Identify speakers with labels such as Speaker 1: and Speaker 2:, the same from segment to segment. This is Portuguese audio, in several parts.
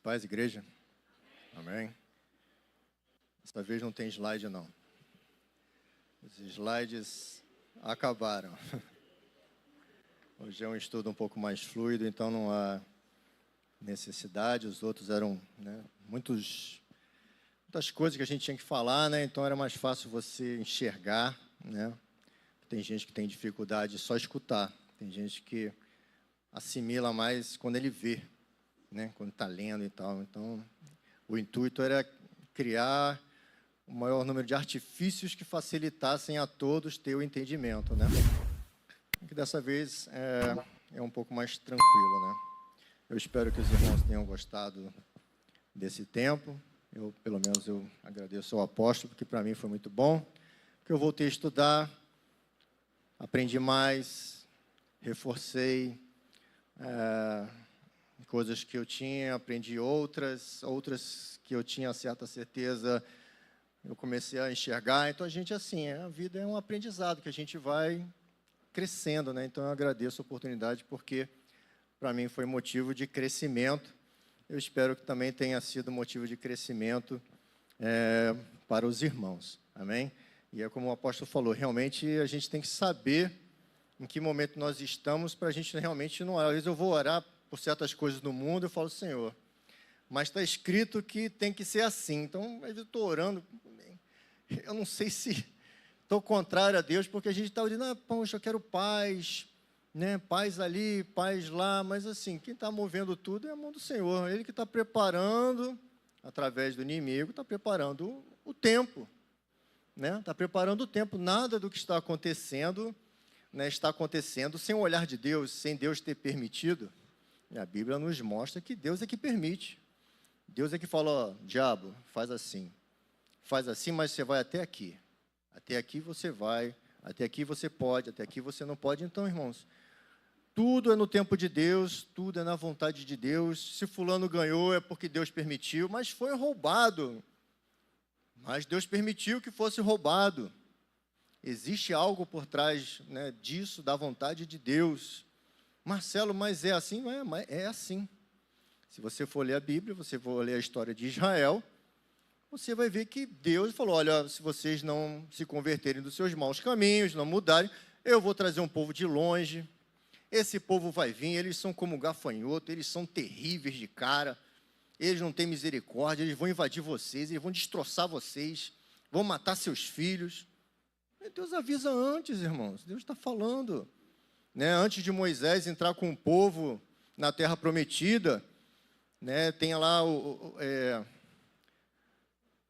Speaker 1: Paz, igreja. Amém. Dessa vez não tem slide, não. Os slides acabaram. Hoje é um estudo um pouco mais fluido, então não há necessidade. Os outros eram, muitas coisas que a gente tinha que falar, então era mais fácil você enxergar, Tem gente que tem dificuldade de só escutar. Tem gente que assimila mais quando ele vê, quando está lendo e tal. Então, o intuito era criar o maior número de artifícios que facilitassem a todos ter o entendimento, Que dessa vez é um pouco mais tranquilo, Eu espero que os irmãos tenham gostado desse tempo. Pelo menos, eu agradeço ao apóstolo, porque para mim foi muito bom. Porque eu voltei a estudar, aprendi mais, reforcei coisas que eu tinha, aprendi outras que eu tinha certa certeza, eu comecei a enxergar. Então, a vida é um aprendizado que a gente vai crescendo, Então, eu agradeço a oportunidade, porque para mim foi motivo de crescimento. Eu espero que também tenha sido motivo de crescimento para os irmãos, amém? E é como o apóstolo falou, realmente a gente tem que saber em que momento nós estamos para a gente realmente não orar. Às vezes eu vou orar por certas coisas no mundo, eu falo, Senhor, mas está escrito que tem que ser assim. Então, às vezes eu estou orando, eu não sei se estou contrário a Deus, porque a gente está dizendo, poxa, eu quero paz, paz ali, paz lá, mas assim, quem está movendo tudo é a mão do Senhor. Ele que está preparando, através do inimigo, está preparando o tempo, Está preparando o tempo. Nada do que está acontecendo, está acontecendo sem o olhar de Deus, sem Deus ter permitido. E a Bíblia nos mostra que Deus é que permite. Deus é que fala, diabo, faz assim, mas você vai até aqui. Até aqui você vai, até aqui você pode, até aqui você não pode. Então, irmãos, tudo é no tempo de Deus, tudo é na vontade de Deus. Se fulano ganhou é porque Deus permitiu, mas foi roubado. Mas Deus permitiu que fosse roubado. Existe algo por trás disso, da vontade de Deus. Marcelo, mas é assim? Não é, mas é assim. Se você for ler a Bíblia, você for ler a história de Israel, você vai ver que Deus falou, olha, se vocês não se converterem dos seus maus caminhos, não mudarem, eu vou trazer um povo de longe. Esse povo vai vir, eles são como gafanhoto, eles são terríveis de cara, eles não têm misericórdia, eles vão invadir vocês, eles vão destroçar vocês, vão matar seus filhos. Deus avisa antes, irmãos, Deus está falando. Antes de Moisés entrar com o povo na terra prometida, tem lá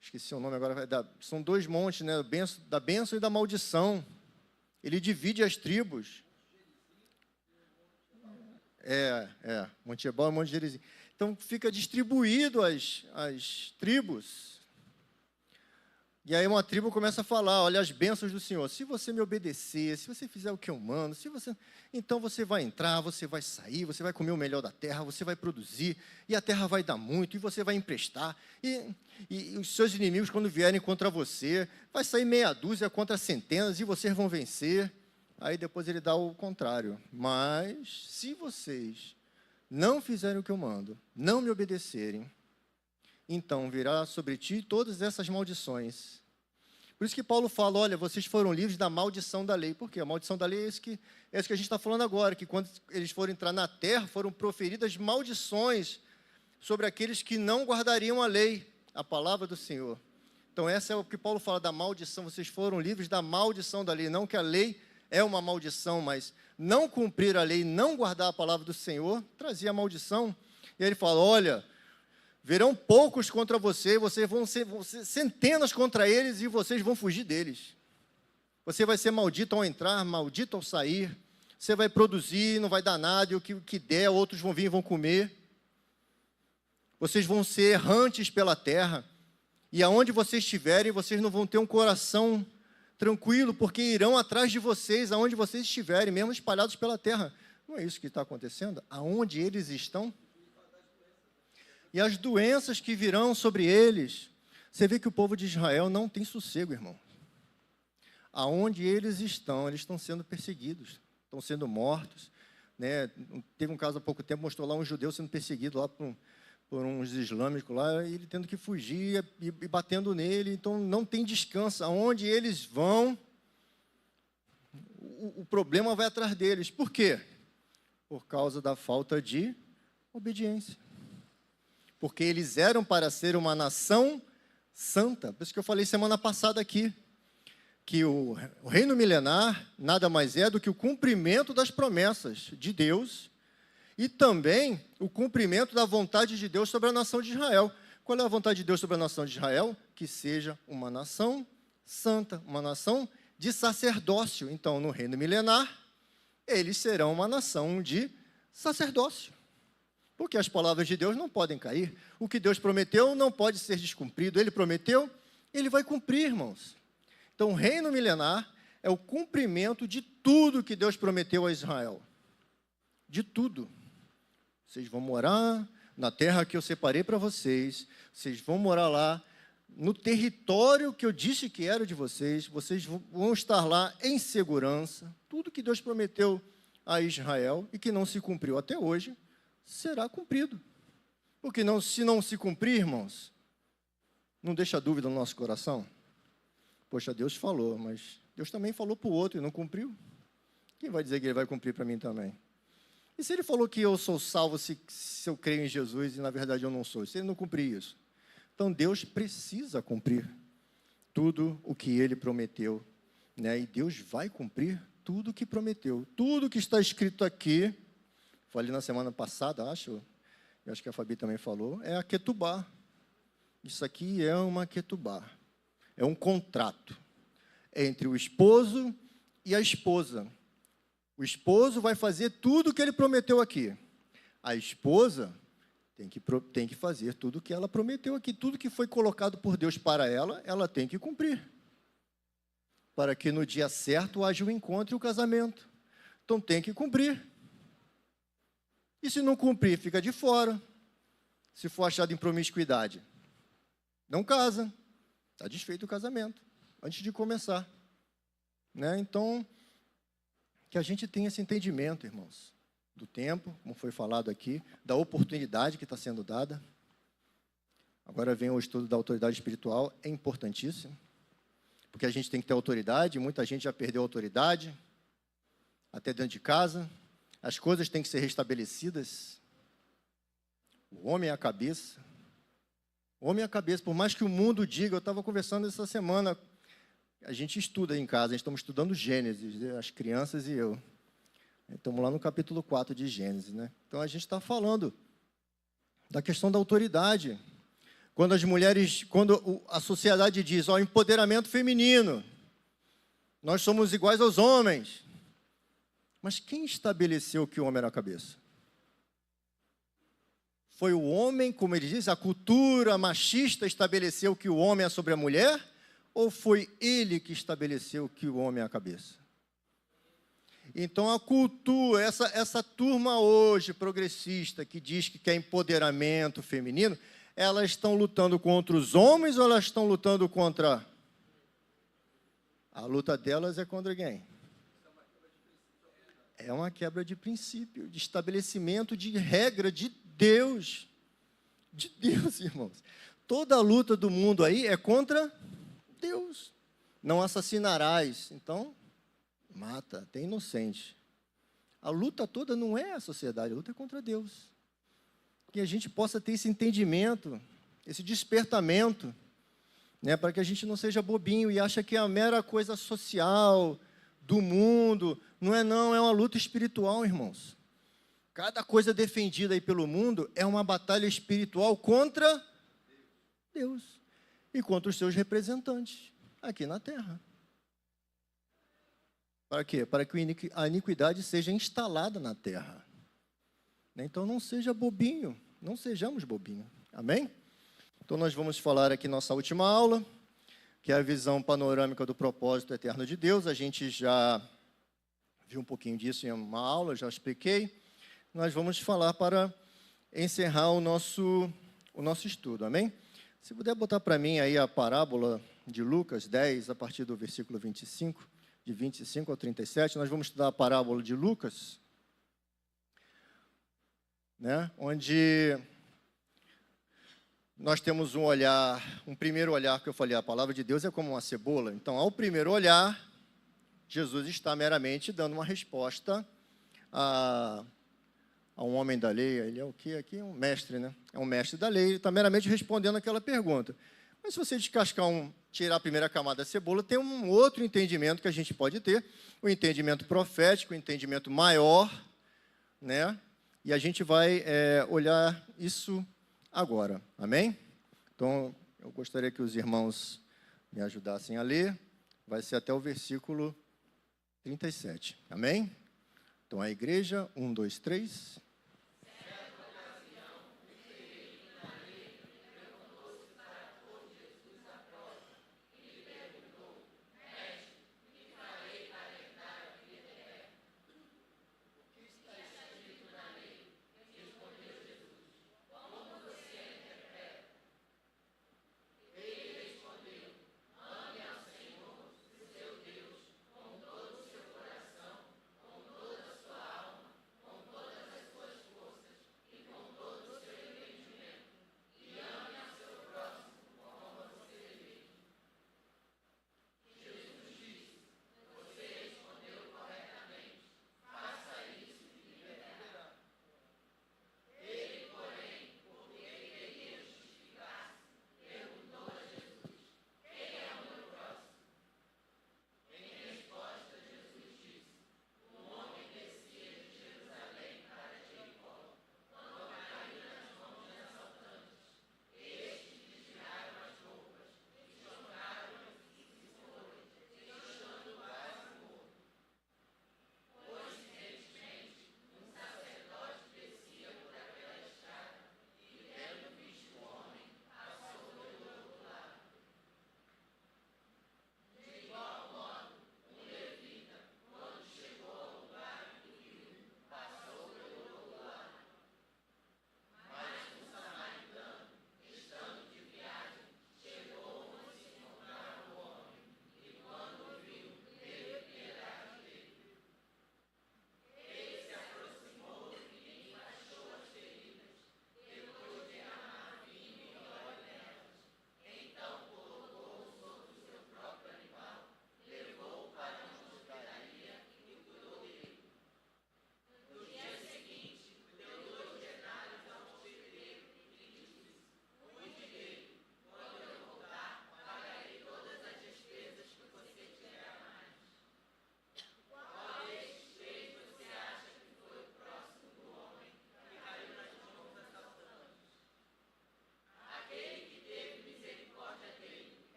Speaker 1: esqueci o nome agora, são dois montes, da bênção e da maldição. Ele divide as tribos. Monte Ebal e Monte Gerizim. Então, fica distribuído as tribos. E aí uma tribo começa a falar, olha, as bênçãos do Senhor. Se você me obedecer, se você fizer o que eu mando, então você vai entrar, você vai sair, você vai comer o melhor da terra, você vai produzir, e a terra vai dar muito, e você vai emprestar. E os seus inimigos, quando vierem contra você, vai sair meia dúzia contra centenas, e vocês vão vencer. Aí depois ele dá o contrário. Mas, se vocês não fizerem o que eu mando, não me obedecerem, então virá sobre ti todas essas maldições. Por isso que Paulo fala, olha, vocês foram livres da maldição da lei. Por quê? A maldição da lei é isso que a gente está falando agora, que quando eles foram entrar na terra, foram proferidas maldições sobre aqueles que não guardariam a lei, a palavra do Senhor. Então, essa é o que Paulo fala da maldição. Vocês foram livres da maldição da lei. Não que a lei é uma maldição, mas não cumprir a lei, não guardar a palavra do Senhor, trazia maldição. E aí ele fala, olha, verão poucos contra você, vocês vão ser centenas contra eles e vocês vão fugir deles. Você vai ser maldito ao entrar, maldito ao sair. Você vai produzir, não vai dar nada, e o que der, outros vão vir e vão comer. Vocês vão ser errantes pela terra. E aonde vocês estiverem, vocês não vão ter um coração tranquilo, porque irão atrás de vocês, aonde vocês estiverem, mesmo espalhados pela terra. Não é isso que está acontecendo? Aonde eles estão? E as doenças que virão sobre eles. Você vê que o povo de Israel não tem sossego, irmão. Aonde eles estão sendo perseguidos, estão sendo mortos. Teve um caso há pouco tempo, mostrou lá um judeu sendo perseguido lá por uns islâmicos lá, e ele tendo que fugir e batendo nele. Então, não tem descanso. Aonde eles vão, o problema vai atrás deles. Por quê? Por causa da falta de obediência. Porque eles eram para ser uma nação santa. Por isso que eu falei semana passada aqui, que o reino milenar nada mais é do que o cumprimento das promessas de Deus e também o cumprimento da vontade de Deus sobre a nação de Israel. Qual é a vontade de Deus sobre a nação de Israel? Que seja uma nação santa, uma nação de sacerdócio. Então, no reino milenar, eles serão uma nação de sacerdócio. Porque as palavras de Deus não podem cair. O que Deus prometeu não pode ser descumprido. Ele prometeu, ele vai cumprir, irmãos. Então, o reino milenar é o cumprimento de tudo que Deus prometeu a Israel. De tudo. Vocês vão morar na terra que eu separei para vocês. Vocês vão morar lá, no território que eu disse que era de vocês. Vocês vão estar lá em segurança. Tudo que Deus prometeu a Israel e que não se cumpriu até hoje, será cumprido. Porque não, se não se cumprir, irmãos, não deixa dúvida no nosso coração. Poxa, Deus falou, mas Deus também falou para o outro e não cumpriu. Quem vai dizer que ele vai cumprir para mim também? E se ele falou que eu sou salvo se eu creio em Jesus e na verdade eu não sou? Se ele não cumprir isso? Então Deus precisa cumprir tudo o que ele prometeu, né? E Deus vai cumprir tudo o que prometeu. Tudo que está escrito aqui, falei na semana passada, eu acho que a Fabi também falou, é a Ketubá. Isso aqui é uma Ketubá. É um contrato entre o esposo e a esposa. O esposo vai fazer tudo o que ele prometeu aqui. A esposa tem que fazer tudo o que ela prometeu aqui. Tudo que foi colocado por Deus para ela, ela tem que cumprir. Para que no dia certo haja o encontro e o casamento. Então tem que cumprir. E se não cumprir, fica de fora. Se for achado em promiscuidade, não casa. Está desfeito o casamento, antes de começar. Né? Então, que a gente tenha esse entendimento, irmãos, do tempo, como foi falado aqui, da oportunidade que está sendo dada. Agora vem o estudo da autoridade espiritual, é importantíssimo, porque a gente tem que ter autoridade, muita gente já perdeu a autoridade, até dentro de casa, as coisas têm que ser restabelecidas. O homem é a cabeça. O homem é a cabeça, por mais que o mundo diga, eu estava conversando essa semana, a gente estuda em casa, a gente estamos estudando Gênesis, as crianças e eu. Estamos lá no capítulo 4 de Gênesis, né? Então a gente está falando da questão da autoridade. Quando as mulheres, quando a sociedade diz, ó, empoderamento feminino, nós somos iguais aos homens. Mas quem estabeleceu que o homem era a cabeça? Foi o homem, como ele diz, a cultura machista estabeleceu que o homem é sobre a mulher? Ou foi ele que estabeleceu que o homem é a cabeça? Então, a cultura, essa turma hoje progressista que diz que quer empoderamento feminino, elas estão lutando contra os homens ou elas estão lutando contra... A luta delas é contra quem? É uma quebra de princípio, de estabelecimento de regra de Deus, irmãos. Toda a luta do mundo aí é contra Deus. Não assassinarás. Então, mata, tem inocente. A luta toda não é a sociedade, a luta é contra Deus. Que a gente possa ter esse entendimento, esse despertamento, né, para que a gente não seja bobinho e ache que é a mera coisa social do mundo. Não, é uma luta espiritual, irmãos. Cada coisa defendida aí pelo mundo é uma batalha espiritual contra Deus e contra os seus representantes aqui na terra. Para quê? Para que a iniquidade seja instalada na terra. Então não seja bobinho, não sejamos bobinhos. Amém? Então nós vamos falar aqui nossa última aula, que é a visão panorâmica do propósito eterno de Deus. A gente já viu um pouquinho disso em uma aula, já expliquei. Nós vamos falar para encerrar o nosso estudo, amém? Se puder botar para mim aí a parábola de Lucas 10, a partir do versículo 25, de 25 ao 37, nós vamos estudar a parábola de Lucas, né? Onde nós temos um olhar, um primeiro olhar que eu falei, a palavra de Deus é como uma cebola. Então, ao primeiro olhar, Jesus está meramente dando uma resposta a um homem da lei. Ele é o quê aqui? Um mestre, né? É um mestre da lei, ele está meramente respondendo aquela pergunta. Mas se você descascar tirar a primeira camada da cebola, tem um outro entendimento que a gente pode ter, o entendimento profético, o entendimento maior, né? E a gente vai olhar isso agora, amém? Então, eu gostaria que os irmãos me ajudassem a ler, vai ser até o versículo 37, amém? Então, a igreja, 1, 2, 3...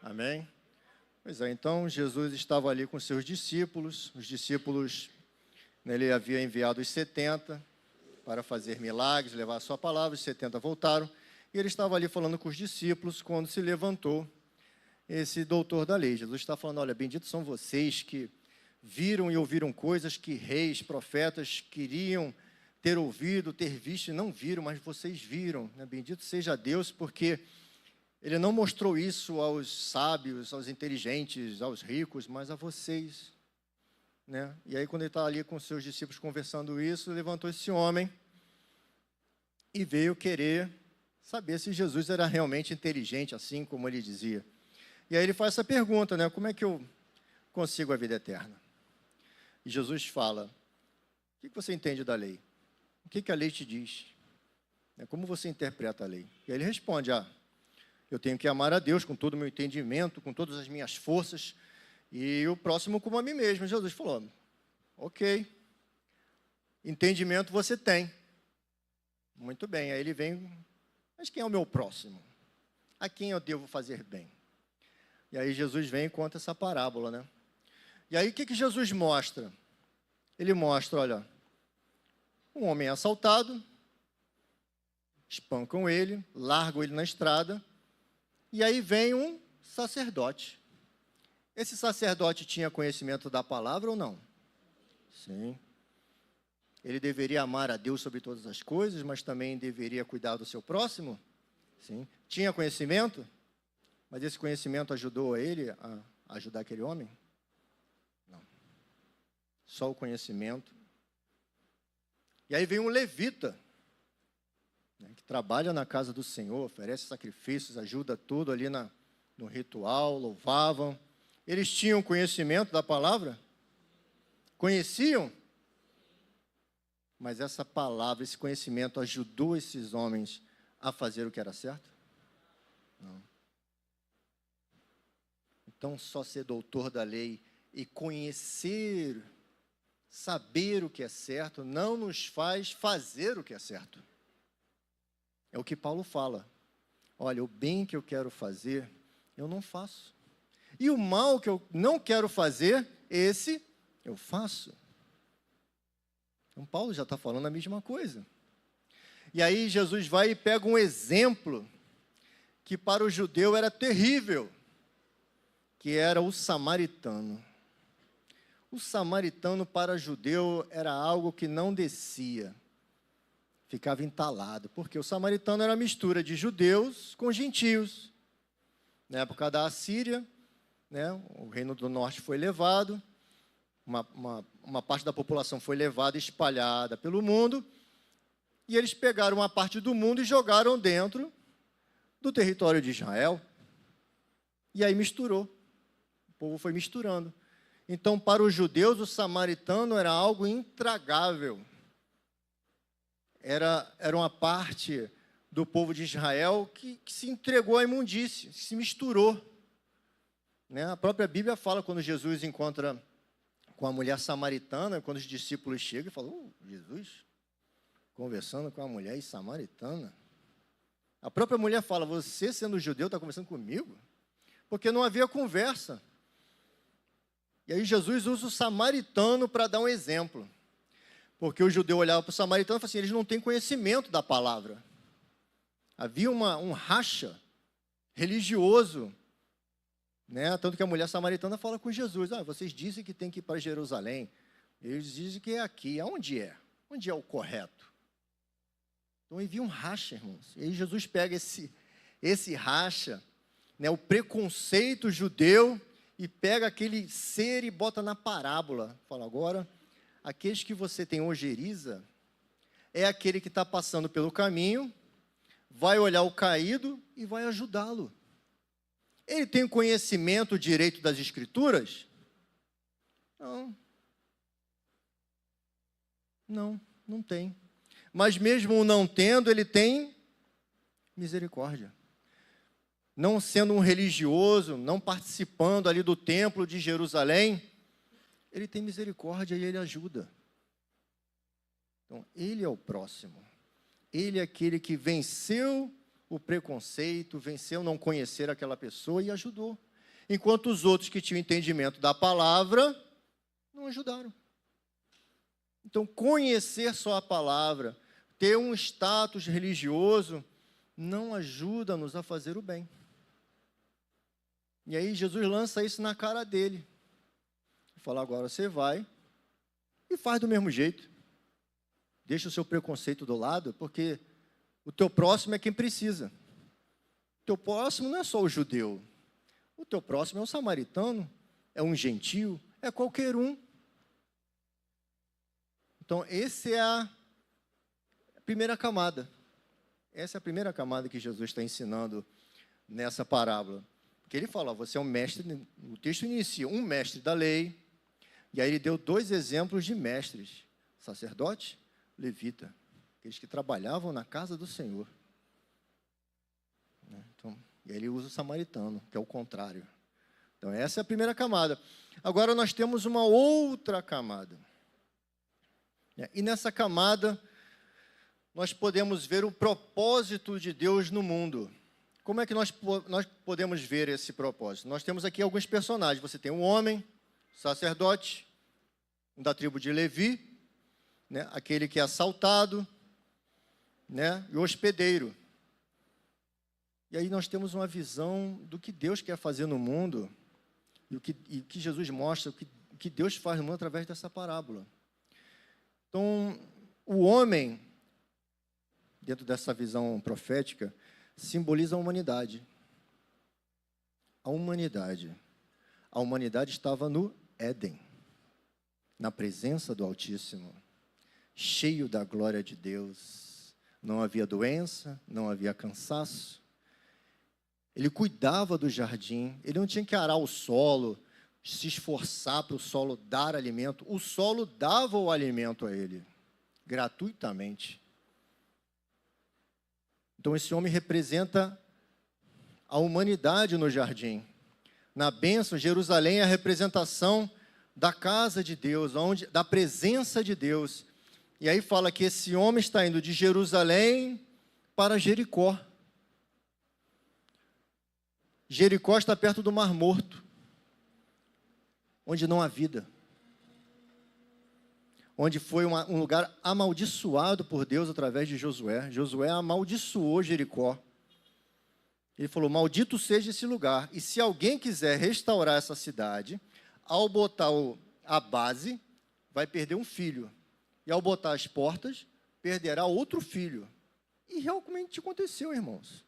Speaker 1: Amém? Pois é, então Jesus estava ali com seus discípulos, os discípulos, né, ele havia enviado os 70 para fazer milagres, levar a sua palavra, os 70 voltaram, e ele estava ali falando com os discípulos, quando se levantou esse doutor da lei. Jesus está falando, olha, benditos são vocês que viram e ouviram coisas que reis, profetas queriam ter ouvido, ter visto e não viram, mas vocês viram, né? Bendito seja Deus, porque Ele não mostrou isso aos sábios, aos inteligentes, aos ricos, mas a vocês, né? E aí, quando ele está ali com seus discípulos conversando isso, levantou esse homem e veio querer saber se Jesus era realmente inteligente, assim como ele dizia. E aí ele faz essa pergunta, né? Como é que eu consigo a vida eterna? E Jesus fala, o que você entende da lei? O que a lei te diz? Como você interpreta a lei? E aí ele responde, eu tenho que amar a Deus com todo o meu entendimento, com todas as minhas forças, e o próximo como a mim mesmo. Jesus falou, ok, entendimento você tem. Muito bem, aí ele vem, mas quem é o meu próximo? A quem eu devo fazer bem? E aí Jesus vem e conta essa parábola, né? E aí o que Jesus mostra? Ele mostra, olha, um homem assaltado, espancam ele, largam ele na estrada, e aí vem um sacerdote. Esse sacerdote tinha conhecimento da palavra ou não? Sim. Ele deveria amar a Deus sobre todas as coisas, mas também deveria cuidar do seu próximo? Sim. Tinha conhecimento? Mas esse conhecimento ajudou ele a ajudar aquele homem? Não. Só o conhecimento E aí vem um levita, né, que trabalha na casa do Senhor, oferece sacrifícios, ajuda tudo ali no ritual, louvavam. Eles tinham conhecimento da palavra? Conheciam? Mas essa palavra, esse conhecimento ajudou esses homens a fazer o que era certo? Não. Então, só ser doutor da lei e conhecer, saber o que é certo, não nos faz fazer o que é certo. É o que Paulo fala. Olha, o bem que eu quero fazer, eu não faço. E o mal que eu não quero fazer, esse eu faço. Então, Paulo já está falando a mesma coisa. E aí Jesus vai e pega um exemplo que para o judeu era terrível, que era o samaritano. O samaritano para o judeu era algo que não descia, ficava entalado, porque o samaritano era a mistura de judeus com gentios. Na época da Assíria, né, o reino do norte foi levado, uma parte da população foi levada, espalhada pelo mundo, e eles pegaram uma parte do mundo e jogaram dentro do território de Israel. E aí misturou. O povo foi misturando. Então, para os judeus, o samaritano era algo intragável. Era uma parte do povo de Israel que se entregou à imundície, se misturou. Né? A própria Bíblia fala, quando Jesus encontra com a mulher samaritana, quando os discípulos chegam e falam, Jesus, conversando com a mulher samaritana. A própria mulher fala, você sendo judeu está conversando comigo? Porque não havia conversa. E aí Jesus usa o samaritano para dar um exemplo. Porque o judeu olhava para o samaritano e falava assim, eles não têm conhecimento da palavra. Havia um racha religioso, né? Tanto que a mulher samaritana fala com Jesus, vocês dizem que tem que ir para Jerusalém, eles dizem que é aqui, aonde é? Onde é o correto? Então havia um racha, irmãos. E aí Jesus pega esse racha, né, o preconceito judeu, e pega aquele ser e bota na parábola. Fala, agora, aqueles que você tem ojeriza, é aquele que está passando pelo caminho, vai olhar o caído e vai ajudá-lo. Ele tem conhecimento direito das Escrituras? Não tem. Mas mesmo não tendo, ele tem misericórdia. Não sendo um religioso, não participando ali do templo de Jerusalém, ele tem misericórdia e ele ajuda. Então, ele é o próximo. Ele é aquele que venceu o preconceito, venceu não conhecer aquela pessoa e ajudou. Enquanto os outros que tinham entendimento da palavra, não ajudaram. Então, conhecer só a palavra, ter um status religioso, não ajuda-nos a fazer o bem. E aí Jesus lança isso na cara dele. Fala, agora você vai e faz do mesmo jeito. Deixa o seu preconceito do lado, porque o teu próximo é quem precisa. O teu próximo não é só o judeu. O teu próximo é um samaritano, é um gentio, é qualquer um. Então, essa é a primeira camada. Essa é a primeira camada que Jesus está ensinando nessa parábola. Porque ele fala, você é um mestre, o texto inicia, um mestre da lei, e aí ele deu 2 exemplos de mestres, sacerdote, levita, aqueles que trabalhavam na casa do Senhor. Então, e aí ele usa o samaritano, que é o contrário. Então, essa é a primeira camada. Agora, nós temos uma outra camada. E nessa camada, nós podemos ver o propósito de Deus no mundo. Como é que nós podemos ver esse propósito? Nós temos aqui alguns personagens. Você tem um homem, sacerdote, da tribo de Levi, né? Aquele que é assaltado, né? E o hospedeiro. E aí nós temos uma visão do que Deus quer fazer no mundo e o que Jesus mostra, o que Deus faz no mundo através dessa parábola. Então, o homem, dentro dessa visão profética, simboliza a humanidade. A humanidade. A humanidade estava no Éden, na presença do Altíssimo. cheio da glória de Deus. Não havia doença, não havia cansaço. Ele cuidava do jardim, ele não tinha que arar o solo, se esforçar para o solo dar alimento. O solo dava o alimento a ele, gratuitamente. Então, esse homem representa a humanidade no jardim. Na bênção, Jerusalém é a representação da casa de Deus, da presença de Deus. E aí fala que esse homem está indo de Jerusalém para Jericó. Jericó está perto do Mar Morto, onde não há vida. Onde foi um lugar amaldiçoado por Deus através de Josué. Josué amaldiçoou Jericó. Ele falou, maldito seja esse lugar. E se alguém quiser restaurar essa cidade, ao botar a base, vai perder um filho. E ao botar as portas, perderá outro filho. E realmente aconteceu, irmãos.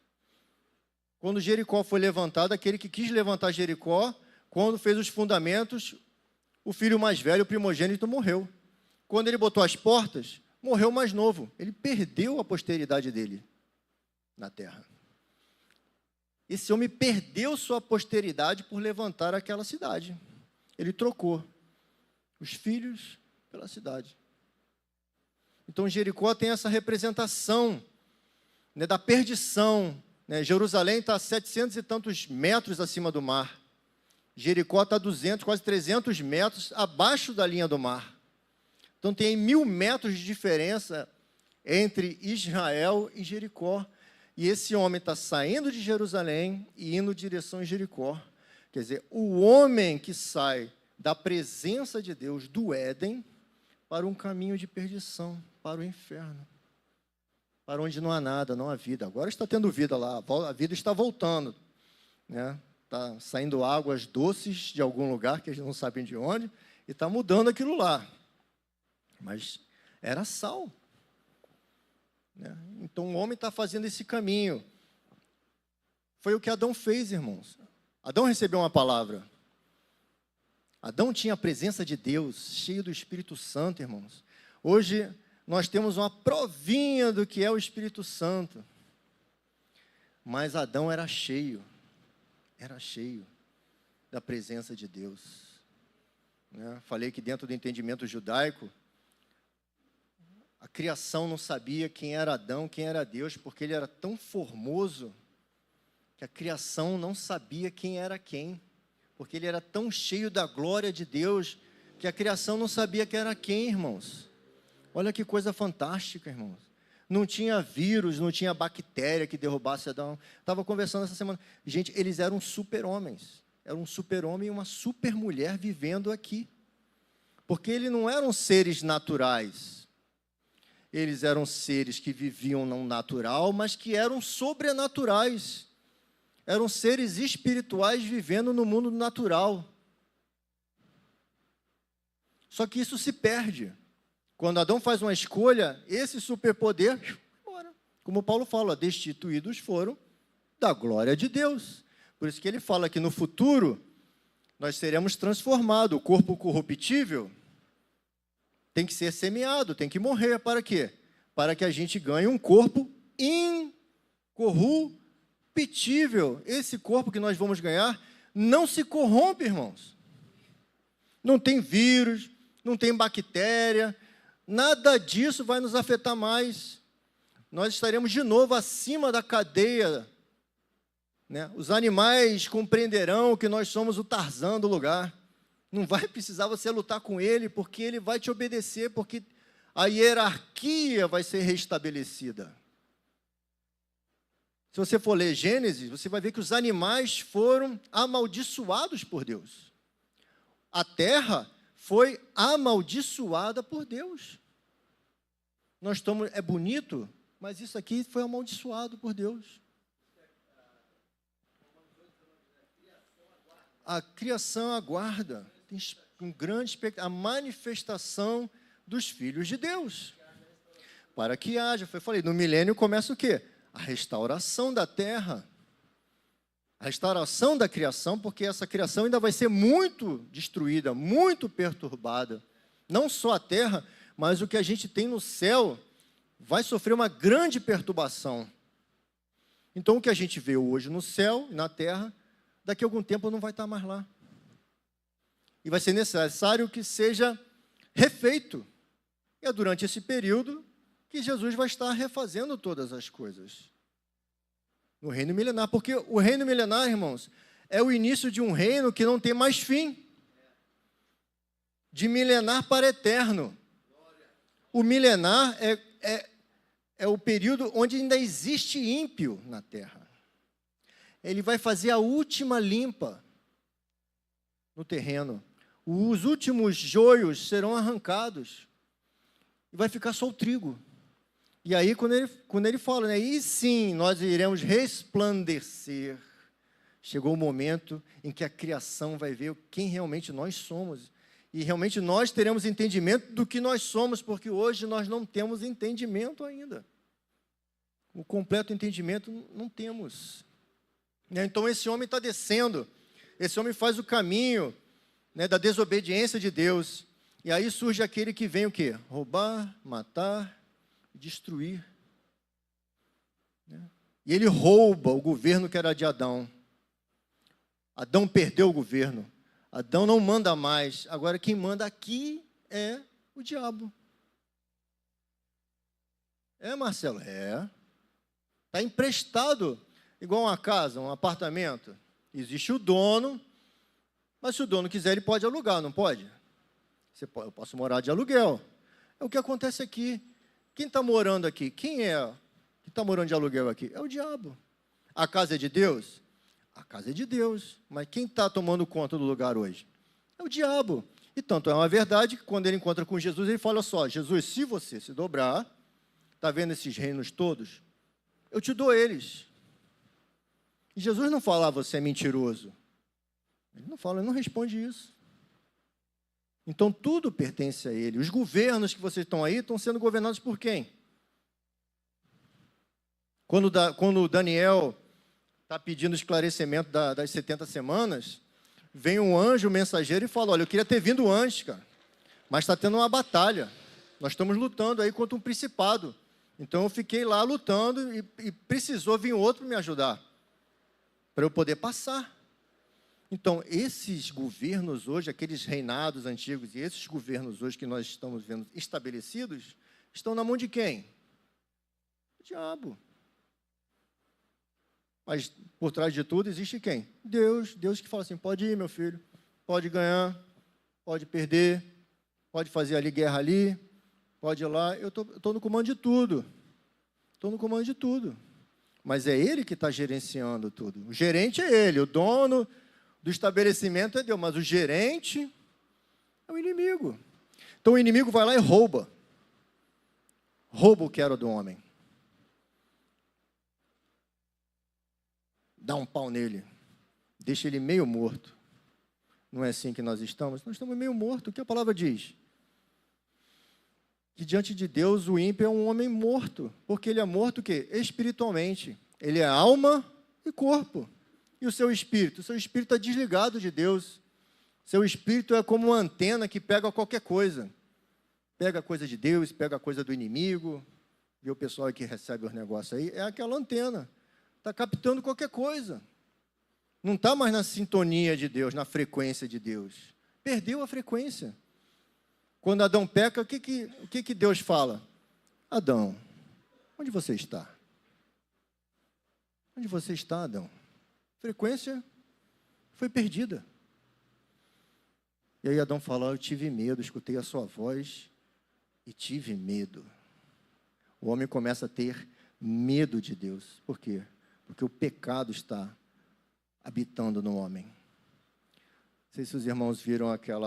Speaker 1: Quando Jericó foi levantado, aquele que quis levantar Jericó, quando fez os fundamentos, o filho mais velho, o primogênito, morreu. Quando ele botou as portas, morreu o mais novo. Ele perdeu a posteridade dele na terra. Esse homem perdeu sua posteridade por levantar aquela cidade. Ele trocou os filhos pela cidade. Então, Jericó tem essa representação, né, da perdição. Jerusalém está a 700 e tantos metros acima do mar. Jericó está a 200, quase 300 metros abaixo da linha do mar. Então tem 1000 metros de diferença entre Israel e Jericó. E esse homem está saindo de Jerusalém e indo em direção a Jericó. Quer dizer, o homem que sai da presença de Deus, do Éden, para um caminho de perdição, para o inferno. Para onde não há nada, não há vida. Agora está tendo vida lá, a vida está voltando. Né? Está saindo águas doces de algum lugar, que eles não sabem de onde, e está mudando aquilo lá. Mas era sal. Né? Então o homem está fazendo esse caminho. Foi o que Adão fez, irmãos. Adão recebeu uma palavra. Adão tinha a presença de Deus, cheio do Espírito Santo, irmãos. Hoje nós temos uma provinha do que é o Espírito Santo. Mas Adão era cheio da presença de Deus. Né? Falei que dentro do entendimento judaico, a criação não sabia quem era Adão, quem era Deus, porque ele era tão formoso, que a criação não sabia quem era quem, porque ele era tão cheio da glória de Deus, que a criação não sabia quem era quem, irmãos. Olha que coisa fantástica, irmãos. Não tinha vírus, não tinha bactéria que derrubasse Adão. Estava conversando essa semana. Gente, eles eram super-homens. Era um super-homem e uma super-mulher vivendo aqui. Porque eles não eram seres naturais. Eles eram seres que viviam no natural, mas que eram sobrenaturais. Eram seres espirituais vivendo no mundo natural. Só que isso se perde. Quando Adão faz uma escolha, esse superpoder, embora. Como Paulo fala, destituídos foram da glória de Deus. Por isso que ele fala que no futuro, nós seremos transformados. O corpo corruptível tem que ser semeado, tem que morrer. Para quê? Para que a gente ganhe um corpo incorruptível. Esse corpo que nós vamos ganhar não se corrompe, irmãos. Não tem vírus, não tem bactéria, nada disso vai nos afetar mais. Nós estaremos de novo acima da cadeia. Né? Os animais compreenderão que nós somos o Tarzan do lugar. Não vai precisar você lutar com ele, porque ele vai te obedecer, porque a hierarquia vai ser restabelecida. Se você for ler Gênesis, você vai ver que os animais foram amaldiçoados por Deus. A terra foi amaldiçoada por Deus. Nós estamos, é bonito, mas isso aqui foi amaldiçoado por Deus. A criação aguarda, tem um grande a manifestação dos filhos de Deus. Para que haja, eu falei, no milênio começa o quê? A restauração da terra. A restauração da criação, porque essa criação ainda vai ser muito destruída, muito perturbada. Não só a terra, mas o que a gente tem no céu vai sofrer uma grande perturbação. Então, o que a gente vê hoje no céu e na terra, daqui a algum tempo não vai estar mais lá. E vai ser necessário que seja refeito. E é durante esse período que Jesus vai estar refazendo todas as coisas. No reino milenar. Porque o reino milenar, irmãos, é o início de um reino que não tem mais fim. De milenar para eterno. O milenar é o período onde ainda existe ímpio na terra. Ele vai fazer a última limpa no terreno. Os últimos joios serão arrancados. E vai ficar só o trigo. E aí, quando ele fala, né, e sim, nós iremos resplandecer. Chegou o momento em que a criação vai ver quem realmente nós somos. E realmente nós teremos entendimento do que nós somos, porque hoje nós não temos entendimento ainda. O completo entendimento não temos. Então, esse homem está descendo. Esse homem faz o caminho, né, da desobediência de Deus. E aí surge aquele que vem o quê? Roubar, matar, destruir. E ele rouba o governo que era de Adão. Adão perdeu o governo. Adão não manda mais. Agora quem manda aqui é o diabo. Marcelo? Está emprestado, igual uma casa, um apartamento. Existe o dono, mas se o dono quiser, ele pode alugar, não pode? Eu posso morar de aluguel. É o que acontece aqui. Quem está morando aqui? Quem é que está morando de aluguel aqui? É o diabo. A casa é de Deus? A casa é de Deus. Mas quem está tomando conta do lugar hoje? É o diabo. E tanto é uma verdade que quando ele encontra com Jesus, ele fala só, Jesus, se você se dobrar, está vendo esses reinos todos? Eu te dou eles. E Jesus não fala, você é mentiroso. Ele não fala, ele não responde isso. Então, tudo pertence a ele. Os governos que vocês estão aí estão sendo governados por quem? Quando Daniel está pedindo esclarecimento das 70 semanas, vem um anjo mensageiro e fala, olha, eu queria ter vindo antes, cara, mas está tendo uma batalha. Nós estamos lutando aí contra um principado. Então, eu fiquei lá lutando e precisou vir outro me ajudar, para eu poder passar. Então, esses governos hoje, aqueles reinados antigos e esses governos hoje que nós estamos vendo estabelecidos, estão na mão de quem? O diabo. Mas por trás de tudo existe quem? Deus. Deus que fala assim, pode ir, meu filho, pode ganhar, pode perder, pode fazer ali guerra ali, pode ir lá, eu estou no comando de tudo. Estou no comando de tudo. Mas é ele que está gerenciando tudo. O gerente é ele, o dono do estabelecimento é Deus, mas o gerente é o inimigo. Então o inimigo vai lá e rouba. Rouba o que era do homem. Dá um pau nele. Deixa ele meio morto. Não é assim que nós estamos? Nós estamos meio mortos. O que a palavra diz? Que diante de Deus o ímpio é um homem morto. Porque ele é morto o quê? Espiritualmente. Ele é alma e corpo. E o seu espírito? O seu espírito está desligado de Deus. Seu espírito é como uma antena que pega qualquer coisa. Pega a coisa de Deus, pega a coisa do inimigo. E o pessoal que recebe os negócios aí, é aquela antena. Está captando qualquer coisa. Não está mais na sintonia de Deus, na frequência de Deus. Perdeu a frequência. Quando Adão peca, o que Deus fala? Adão, onde você está? Onde você está, Adão? Frequência foi perdida. E aí Adão fala, eu tive medo, escutei a sua voz e tive medo. O homem começa a ter medo de Deus. Por quê? Porque o pecado está habitando no homem. Não sei se os irmãos viram aquele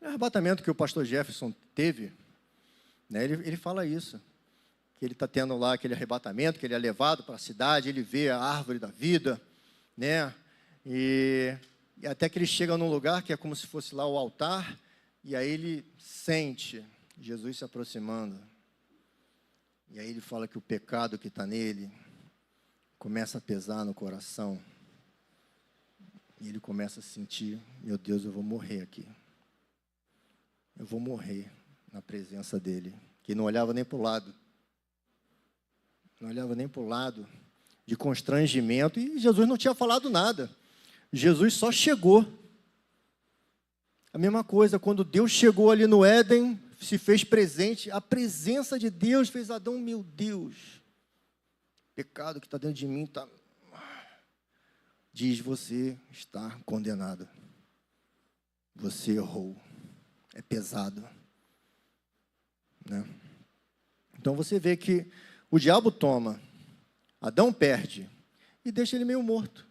Speaker 1: arrebatamento que o pastor Jefferson teve, né? Ele fala isso. Que ele está tendo lá aquele arrebatamento, que ele é levado para a cidade, ele vê a árvore da vida, né? E até que ele chega num lugar que é como se fosse lá o altar, e aí ele sente Jesus se aproximando. E aí ele fala que o pecado que está nele começa a pesar no coração. E ele começa a sentir, meu Deus, eu vou morrer aqui. Eu vou morrer. na presença dele, que não olhava nem para o lado. Não olhava nem para o lado, de constrangimento, e Jesus não tinha falado nada. Jesus só chegou. A mesma coisa, quando Deus chegou ali no Éden, se fez presente, a presença de Deus fez Adão, meu Deus, o pecado que está dentro de mim está... Diz, você está condenado. Você errou. É pesado. Né? Então você vê que o diabo toma, Adão perde e deixa ele meio morto.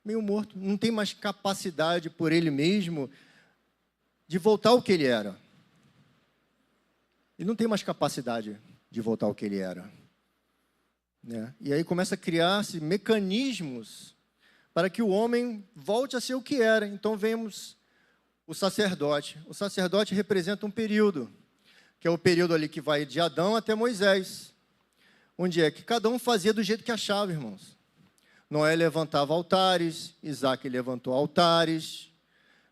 Speaker 1: Meio morto. Não tem mais capacidade por ele mesmo de voltar ao que ele era. Ele não tem mais capacidade de voltar ao que ele era. Né? E aí começa a criar-se mecanismos para que o homem volte a ser o que era. Então vemos o sacerdote. O sacerdote representa um período, que é o período ali que vai de Adão até Moisés, onde é que cada um fazia do jeito que achava, irmãos. Noé levantava altares, Isaac levantou altares.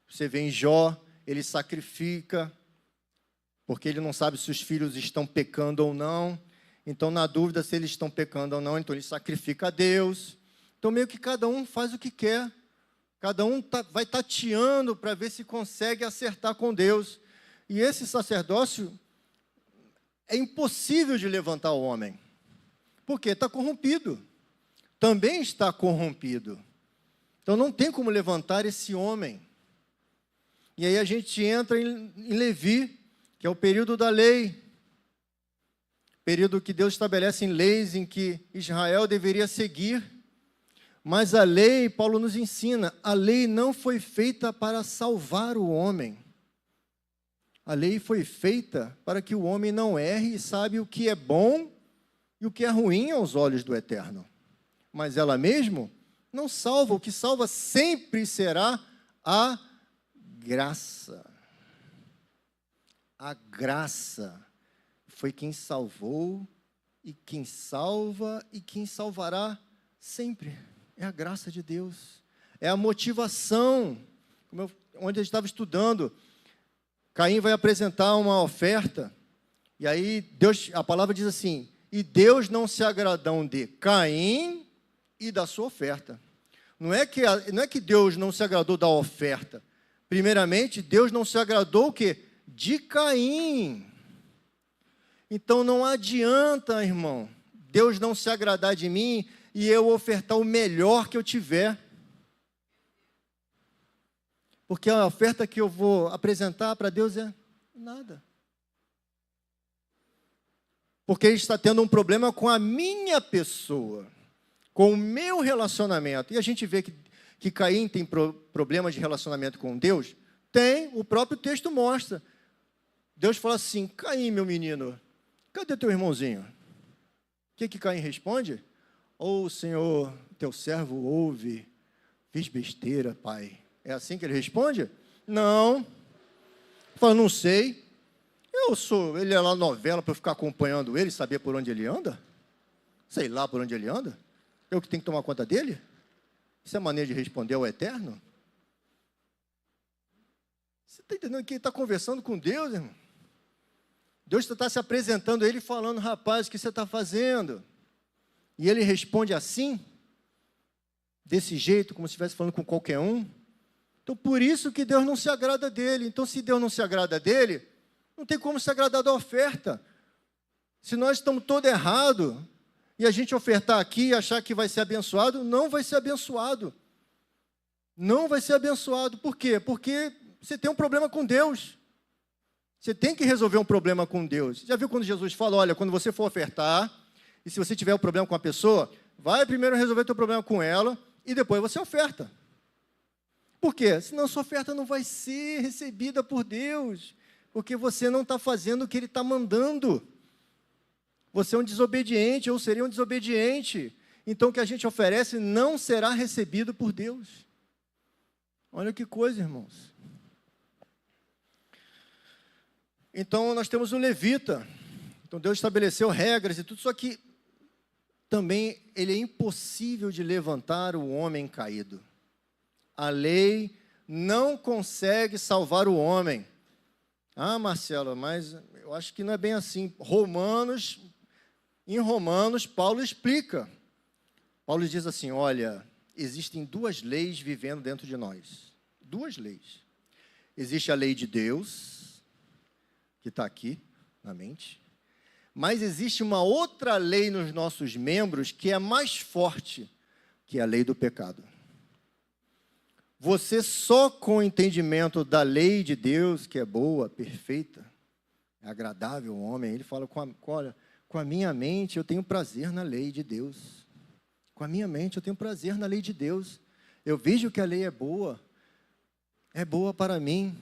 Speaker 1: Você vê em Jó, ele sacrifica, porque ele não sabe se os filhos estão pecando ou não. Então, na dúvida se eles estão pecando ou não, então ele sacrifica a Deus. Então, meio que cada um faz o que quer. Cada um vai tateando para ver se consegue acertar com Deus. E esse sacerdócio é impossível de levantar o homem. Porque está corrompido. Também está corrompido. Então, não tem como levantar esse homem. E aí a gente entra em Levi, que é o período da lei. Período que Deus estabelece em leis em que Israel deveria seguir. Mas a lei, Paulo nos ensina, a lei não foi feita para salvar o homem. A lei foi feita para que o homem não erre e sabe o que é bom e o que é ruim aos olhos do Eterno. Mas ela mesmo não salva. O que salva sempre será a graça. A graça foi quem salvou e quem salva e quem salvará sempre. É a graça de Deus. É a motivação. Onde eu estava estudando, Caim vai apresentar uma oferta. E aí a palavra diz assim, e Deus não se agradou de Caim e da sua oferta. Não é que Deus não se agradou da oferta. Primeiramente, Deus não se agradou o quê? De Caim. Então não adianta, irmão, Deus não se agradar de mim e eu ofertar o melhor que eu tiver. Porque a oferta que eu vou apresentar para Deus é nada. Porque ele está tendo um problema com a minha pessoa, com o meu relacionamento. E a gente vê que Caim tem problemas de relacionamento com Deus? Tem, o próprio texto mostra. Deus fala assim, Caim, meu menino, cadê teu irmãozinho? O que Caim responde? Senhor, teu servo ouve, fiz besteira, pai. É assim que ele responde? Não. Fala, não sei. Ele é lá na novela para eu ficar acompanhando ele, saber por onde ele anda? Sei lá por onde ele anda? Eu que tenho que tomar conta dele? Isso é maneira de responder ao Eterno? Você está entendendo que ele está conversando com Deus, irmão? Deus está se apresentando a ele e falando, rapaz, o que você está fazendo? E ele responde assim, desse jeito, como se estivesse falando com qualquer um. Então, por isso que Deus não se agrada dele. Então, se Deus não se agrada dele, não tem como se agradar da oferta. Se nós estamos todo errado, e a gente ofertar aqui e achar que vai ser abençoado, não vai ser abençoado. Não vai ser abençoado. Por quê? Porque você tem um problema com Deus. Você tem que resolver um problema com Deus. Já viu quando Jesus fala, olha, quando você for ofertar, e se você tiver um problema com a pessoa, vai primeiro resolver o teu problema com ela, e depois você oferta. Por quê? Senão sua oferta não vai ser recebida por Deus, porque você não está fazendo o que Ele está mandando. Você é um desobediente, ou seria um desobediente. Então, o que a gente oferece não será recebido por Deus. Olha que coisa, irmãos. Então, nós temos o levita. Então, Deus estabeleceu regras e tudo, só que também ele é impossível de levantar o homem caído. A lei não consegue salvar o homem. Ah, Marcelo, mas eu acho que não é bem assim. Em Romanos, Paulo explica. Paulo diz assim, olha, existem duas leis vivendo dentro de nós. Duas leis. Existe a lei de Deus, que está aqui na mente, mas existe uma outra lei nos nossos membros que é mais forte, que é a lei do pecado. Você só com o entendimento da lei de Deus, que é boa, perfeita, é agradável ao homem, ele fala, olha, com a minha mente eu tenho prazer na lei de Deus. Com a minha mente eu tenho prazer na lei de Deus. Eu vejo que a lei é boa para mim.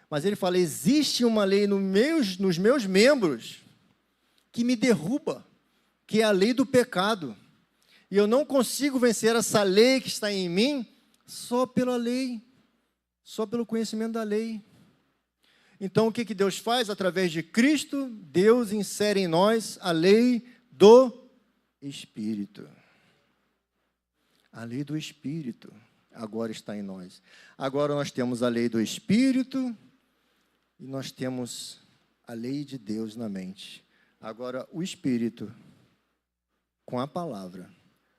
Speaker 1: Mas ele fala, existe uma lei nos meus membros que me derruba, que é a lei do pecado. E eu não consigo vencer essa lei que está em mim só pela lei, só pelo conhecimento da lei. Então, o que Deus faz? Através de Cristo, Deus insere em nós a lei do Espírito. A lei do Espírito agora está em nós. Agora nós temos a lei do Espírito e nós temos a lei de Deus na mente. Agora, o Espírito, com a palavra,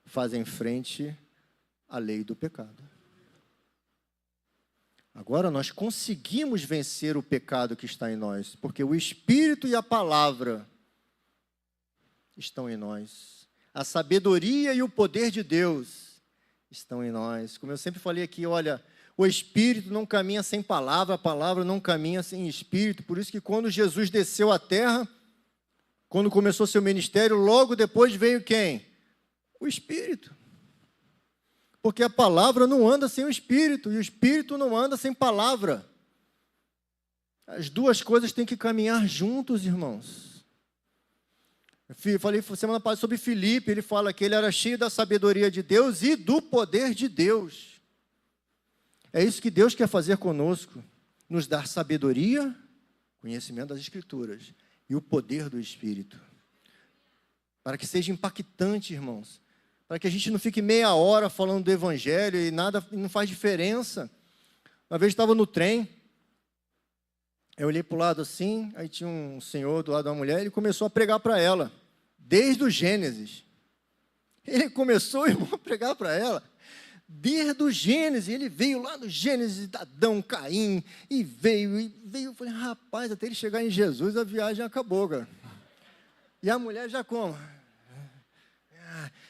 Speaker 1: fazem frente à lei do pecado. Agora nós conseguimos vencer o pecado que está em nós, porque o Espírito e a palavra estão em nós. A sabedoria e o poder de Deus estão em nós. Como eu sempre falei aqui, olha, o Espírito não caminha sem palavra, a palavra não caminha sem Espírito. Por isso que quando Jesus desceu à terra, quando começou seu ministério, logo depois veio quem? O Espírito. Porque a palavra não anda sem o Espírito, e o Espírito não anda sem palavra. As duas coisas têm que caminhar juntos, irmãos. Eu falei semana passada sobre Filipe, ele fala que ele era cheio da sabedoria de Deus e do poder de Deus. É isso que Deus quer fazer conosco, nos dar sabedoria, conhecimento das Escrituras, e o poder do Espírito. Para que seja impactante, irmãos. Para que a gente não fique meia hora falando do Evangelho e nada, não faz diferença. Uma vez eu estava no trem, eu olhei para o lado assim, aí tinha um senhor do lado da mulher, ele começou a pregar para ela, desde o Gênesis. Ele começou, irmão, a pregar para ela, desde o Gênesis. Ele veio lá no Gênesis, Adão, Caim, e veio. Eu falei, rapaz, até ele chegar em Jesus, a viagem acabou, cara. E a mulher já como?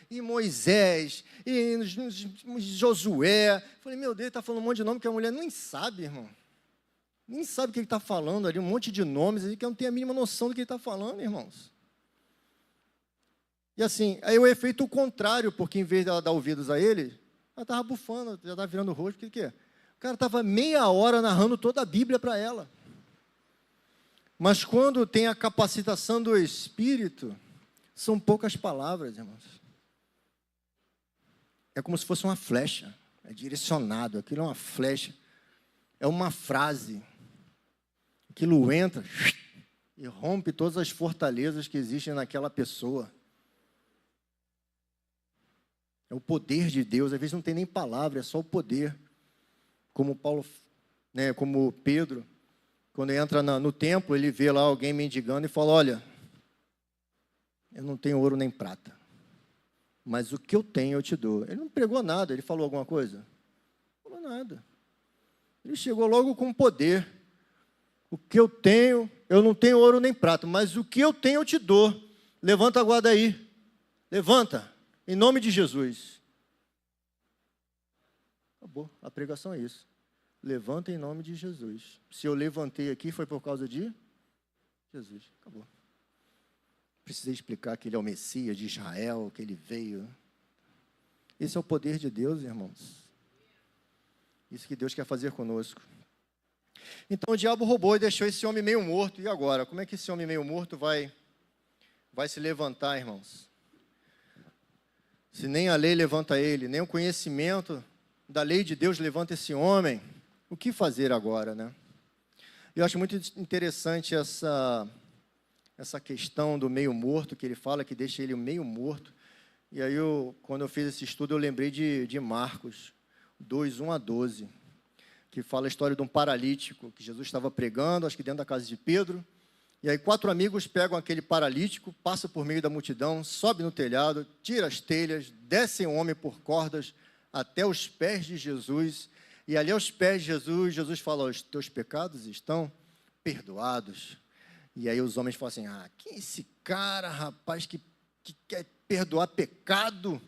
Speaker 1: E Moisés, e Josué. Falei, meu Deus, ele está falando um monte de nome que a mulher nem sabe, irmão. Nem sabe o que ele está falando ali, um monte de nomes ali que eu não tenho a mínima noção do que ele está falando, irmãos. E assim, aí o efeito contrário, porque em vez dela dar ouvidos a ele, ela estava bufando, já estava virando o rosto. O que é? O cara estava meia hora narrando toda a Bíblia para ela. Mas quando tem a capacitação do Espírito, são poucas palavras, irmãos. É como se fosse uma flecha, é direcionado, aquilo é uma flecha, é uma frase, aquilo entra e rompe todas as fortalezas que existem naquela pessoa. É o poder de Deus, às vezes não tem nem palavra, é só o poder. Como Paulo, como Pedro, quando entra no templo, ele vê lá alguém mendigando e fala, olha, eu não tenho ouro nem prata, mas o que eu tenho eu te dou. Ele não pregou nada, ele falou alguma coisa? Não falou nada. Ele chegou logo com poder. O que eu tenho, eu não tenho ouro nem prata, mas o que eu tenho eu te dou. Levanta a guarda aí. Levanta, em nome de Jesus. Acabou, a pregação é isso. Levanta em nome de Jesus. Se eu levantei aqui, foi por causa de Jesus. Acabou. Precisei explicar que ele é o Messias de Israel, que ele veio. Esse é o poder de Deus, irmãos. Isso que Deus quer fazer conosco. Então o diabo roubou e deixou esse homem meio morto. E agora? Como é que esse homem meio morto vai se levantar, irmãos? Se nem a lei levanta ele, nem o conhecimento da lei de Deus levanta esse homem, o que fazer agora, né? Eu acho muito interessante essa questão do meio morto, que ele fala que deixa ele meio morto. E aí, quando eu fiz esse estudo, eu lembrei de Marcos 2, 1 a 12. que fala a história de um paralítico, que Jesus estava pregando, acho que dentro da casa de Pedro, e aí 4 amigos pegam aquele paralítico, passam por meio da multidão, sobe no telhado, tira as telhas, descem o homem por cordas até os pés de Jesus, e ali aos pés de Jesus, Jesus fala, os teus pecados estão perdoados. E aí os homens falam assim, quem é esse cara, rapaz, que quer perdoar pecado?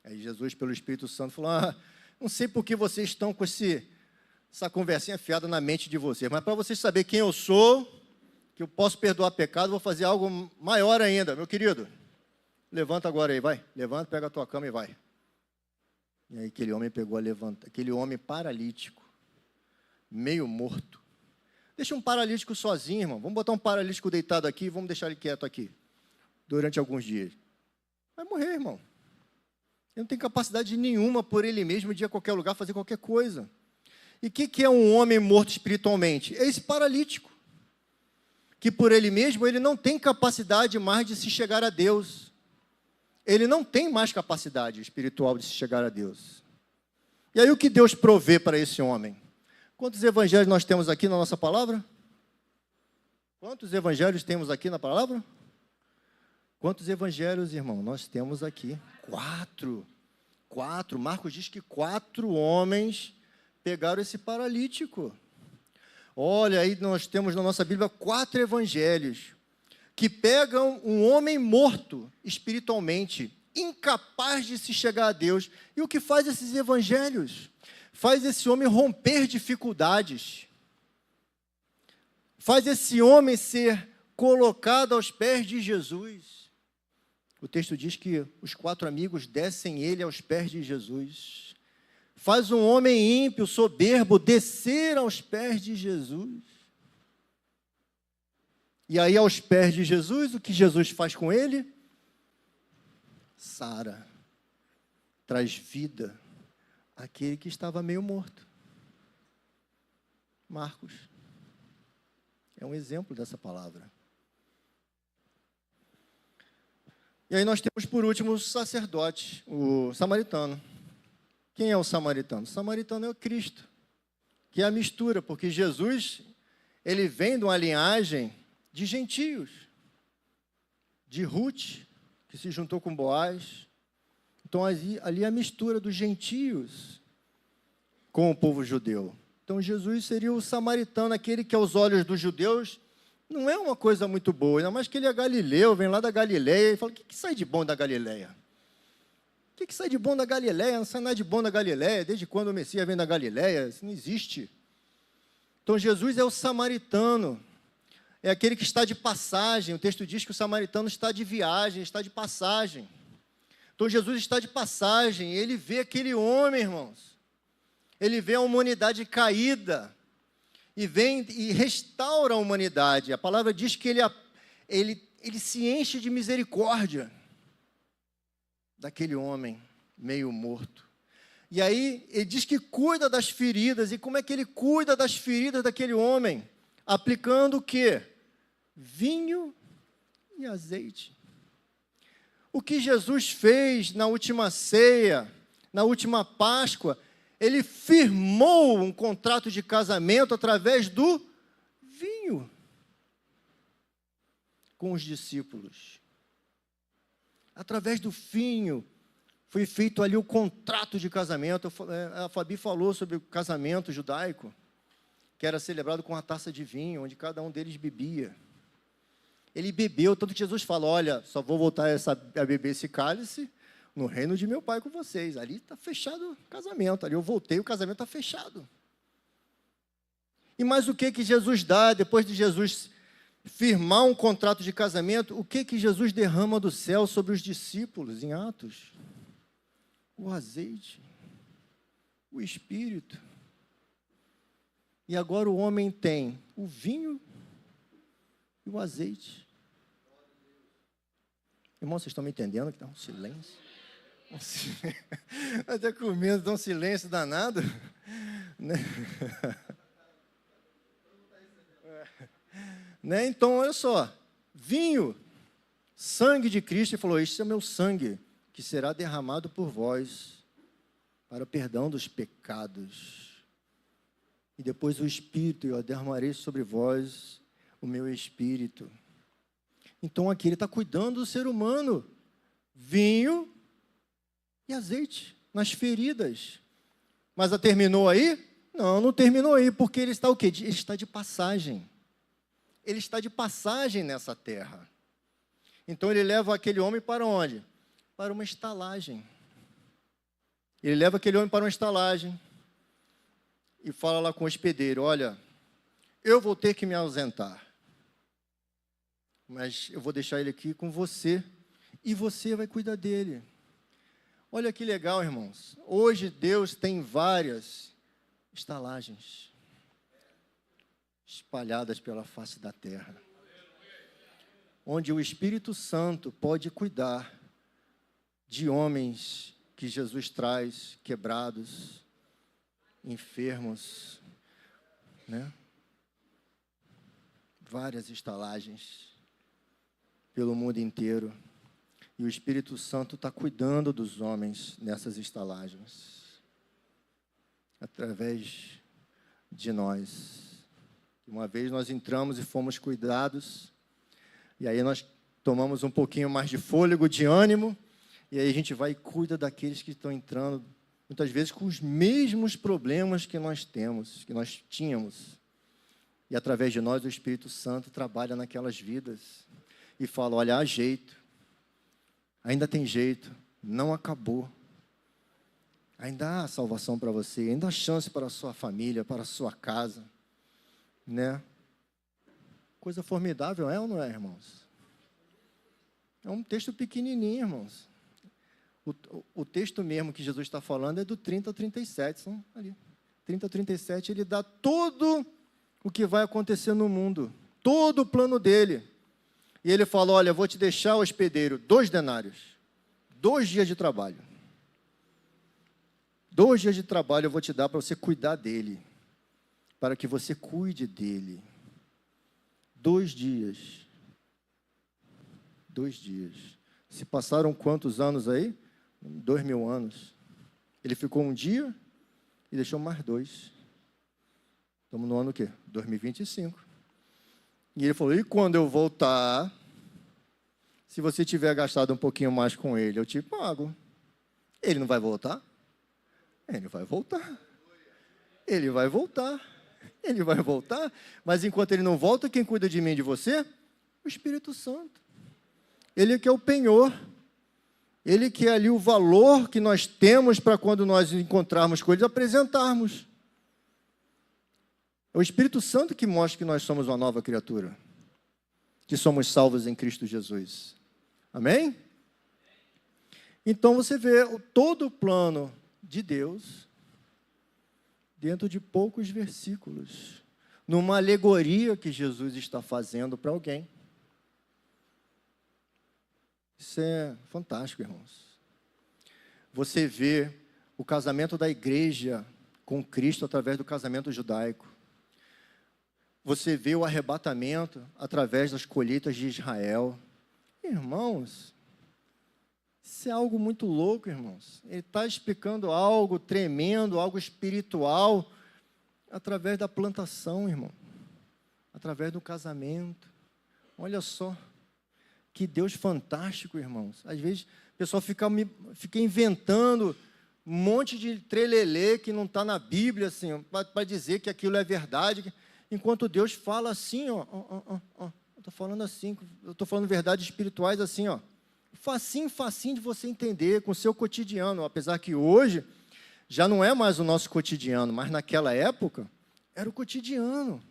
Speaker 1: Aí Jesus, pelo Espírito Santo, falou, não sei por que vocês estão com essa conversinha fiada na mente de vocês, mas para vocês saberem quem eu sou, que eu posso perdoar pecado, vou fazer algo maior ainda, meu querido. Levanta agora aí, vai. Levanta, pega a tua cama e vai. E aí aquele homem pegou a levanta, aquele homem paralítico, meio morto. Deixa um paralítico sozinho, irmão. Vamos botar um paralítico deitado aqui, vamos deixar ele quieto aqui, durante alguns dias. Vai morrer, irmão. Ele não tem capacidade nenhuma por ele mesmo de ir a qualquer lugar, fazer qualquer coisa. E o que é um homem morto espiritualmente? É esse paralítico, que por ele mesmo, ele não tem capacidade mais de se chegar a Deus. Ele não tem mais capacidade espiritual de se chegar a Deus. E aí o que Deus provê para esse homem? Quantos evangelhos nós temos aqui na nossa palavra? Quantos evangelhos temos aqui na palavra? Quantos evangelhos, irmão, nós temos aqui? 4. Marcos diz que 4 homens pegaram esse paralítico. Olha, aí nós temos na nossa Bíblia 4 evangelhos que pegam um homem morto espiritualmente, incapaz de se chegar a Deus. E o que faz esses evangelhos? Faz esse homem romper dificuldades. Faz esse homem ser colocado aos pés de Jesus. O texto diz que os 4 amigos descem ele aos pés de Jesus. Faz um homem ímpio, soberbo, descer aos pés de Jesus. E aí, aos pés de Jesus, o que Jesus faz com ele? Sara, traz vida àquele que estava meio morto. Marcos é um exemplo dessa palavra. E aí nós temos, por último, o sacerdote, o samaritano. Quem é o samaritano? O samaritano é o Cristo, que é a mistura, porque Jesus, ele vem de uma linhagem de gentios, de Ruth, que se juntou com Boaz. Então, ali é a mistura dos gentios com o povo judeu. Então, Jesus seria o samaritano, aquele que, aos olhos dos judeus, não é uma coisa muito boa, ainda mais que ele é galileu, vem lá da Galileia, e fala, o que sai de bom da Galileia? O que sai de bom da Galileia? Não sai nada de bom da Galileia. Desde quando o Messias vem da Galileia? Isso não existe. Então, Jesus é o samaritano. É aquele que está de passagem. O texto diz que o samaritano está de viagem, está de passagem. Então, Jesus está de passagem. Ele vê aquele homem, irmãos. Ele vê a humanidade caída. E vem e restaura a humanidade. A palavra diz que ele se enche de misericórdia daquele homem meio morto. E aí, ele diz que cuida das feridas. E como é que ele cuida das feridas daquele homem? Aplicando o quê? Vinho e azeite. O que Jesus fez na última ceia, na última Páscoa, ele firmou um contrato de casamento através do vinho com os discípulos. Através do vinho, foi feito ali o contrato de casamento. A Fabi falou sobre o casamento judaico, que era celebrado com uma taça de vinho, onde cada um deles bebia. Ele bebeu, tanto que Jesus fala, olha, só vou voltar a beber esse cálice no reino de meu Pai com vocês. Ali está fechado o casamento, ali eu voltei, o casamento está fechado. E mais o que Jesus dá, depois de Jesus firmar um contrato de casamento, o que Jesus derrama do céu sobre os discípulos em Atos? O azeite, o Espírito. E agora o homem tem o vinho e o azeite. Irmão, vocês estão me entendendo que está um silêncio? Até com medo, dá um silêncio danado. Né? Então, olha só, vinho, sangue de Cristo, ele falou, este é o meu sangue, que será derramado por vós, para o perdão dos pecados. E depois o Espírito, eu derramarei sobre vós o meu Espírito. Então aqui ele está cuidando do ser humano. Vinho e azeite nas feridas. Mas terminou aí? Não, não terminou aí, porque ele está o quê? Ele está de passagem. Ele está de passagem nessa terra. Então ele leva aquele homem para onde? Para uma estalagem. Ele leva aquele homem para uma estalagem e fala lá com o hospedeiro: olha, eu vou ter que me ausentar, mas eu vou deixar ele aqui com você e você vai cuidar dele. Olha que legal, irmãos. Hoje Deus tem várias estalagens espalhadas pela face da terra, onde o Espírito Santo pode cuidar de homens que Jesus traz quebrados, enfermos, né? Várias estalagens pelo mundo inteiro. E o Espírito Santo está cuidando dos homens nessas estalagens, através de nós. Uma vez nós entramos e fomos cuidados, e aí nós tomamos um pouquinho mais de fôlego, de ânimo, e aí a gente vai e cuida daqueles que estão entrando, muitas vezes com os mesmos problemas que nós temos, que nós tínhamos. E através de nós o Espírito Santo trabalha naquelas vidas e fala: olha, há jeito, ainda tem jeito, não acabou. Ainda há salvação para você, ainda há chance para a sua família, para a sua casa, né? Coisa formidável, é ou não é, irmãos? É um texto pequenininho, irmãos. O texto mesmo que Jesus está falando é do 30 ao 37, são ali. 30 ao 37, ele dá todo o que vai acontecer no mundo, todo o plano dele. E ele fala: olha, eu vou te deixar, hospedeiro, 2 denários, 2 dias de trabalho. 2 dias de trabalho eu vou te dar para você cuidar dele, para que você cuide dele. 2 dias. 2 dias. Se passaram quantos anos aí? 2000 anos. Ele ficou 1 dia e deixou mais 2. Estamos no ano o quê? 2025. E ele falou: e quando eu voltar, se você tiver gastado um pouquinho mais com ele, eu te pago. Ele não vai voltar? Ele vai voltar. Ele vai voltar. Ele vai voltar. Mas enquanto ele não volta, quem cuida de mim e de você? O Espírito Santo. Ele que é o penhor. Ele que é ali o valor que nós temos para quando nós encontrarmos com ele, apresentarmos. É o Espírito Santo que mostra que nós somos uma nova criatura, que somos salvos em Cristo Jesus. Amém? Então você vê todo o plano de Deus dentro de poucos versículos, numa alegoria que Jesus está fazendo para alguém. Isso é fantástico, irmãos. Você vê o casamento da igreja com Cristo através do casamento judaico. Você vê o arrebatamento através das colheitas de Israel. Irmãos, isso é algo muito louco, irmãos. Ele está explicando algo tremendo, algo espiritual, através da plantação, irmão. Através do casamento. Olha só. Que Deus fantástico, irmãos. Às vezes o pessoal fica inventando um monte de trelelê que não está na Bíblia, assim, para dizer que aquilo é verdade, enquanto Deus fala assim, ó, eu estou falando assim, eu estou falando verdades espirituais assim, ó, facinho de você entender com o seu cotidiano, apesar que hoje já não é mais o nosso cotidiano, mas naquela época era o cotidiano.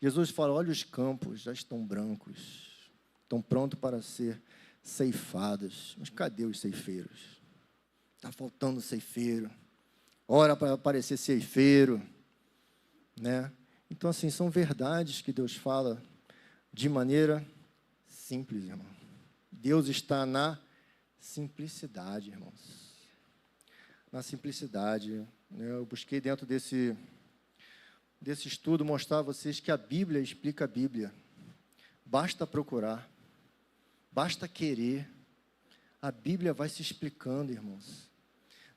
Speaker 1: Jesus fala: olha, os campos já estão brancos, estão prontos para ser ceifados. Mas cadê os ceifeiros? Está faltando ceifeiro. Ora para aparecer ceifeiro, né? Então, assim, são verdades que Deus fala de maneira simples, irmão. Deus está na simplicidade, irmãos. Na simplicidade. Eu busquei dentro desse estudo mostrar a vocês que a Bíblia explica a Bíblia. Basta procurar. Basta querer, a Bíblia vai se explicando, irmãos.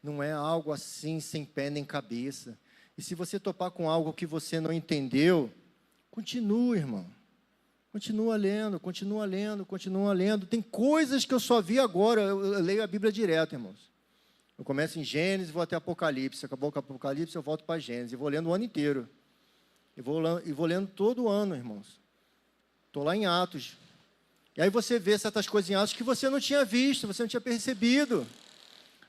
Speaker 1: não é algo assim, sem pé nem cabeça. E se você topar com algo que você não entendeu, continua, irmão. Continua lendo, continua lendo, continua lendo. Tem coisas que eu só vi agora, eu leio a Bíblia direto, irmãos. Eu começo em Gênesis, vou até Apocalipse. Acabou com Apocalipse, eu volto para Gênesis. E vou lendo o ano inteiro. E vou lendo todo ano, irmãos. Estou lá em Atos. E aí você vê certas coisas em Atos que você não tinha visto, você não tinha percebido.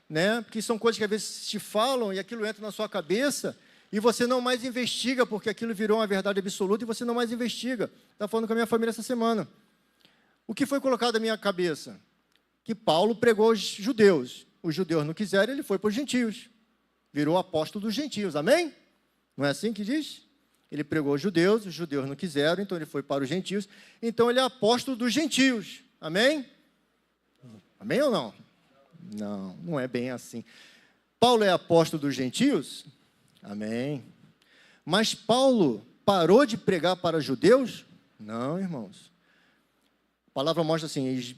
Speaker 1: Né? Porque são coisas que às vezes te falam e aquilo entra na sua cabeça e você não mais investiga, porque aquilo virou uma verdade absoluta e você não mais investiga. Estava falando com a minha família essa semana. O que foi colocado na minha cabeça? Que Paulo pregou aos judeus. Os judeus não quiseram, ele foi para os gentios. Virou apóstolo dos gentios, amém? Não é assim que diz? Ele pregou aos judeus, os judeus não quiseram, então ele foi para os gentios. Então ele é apóstolo dos gentios, amém? Amém ou não? Não, não é bem assim. Paulo é apóstolo dos gentios? Amém. Mas Paulo parou de pregar para judeus? Não, irmãos. A palavra mostra assim,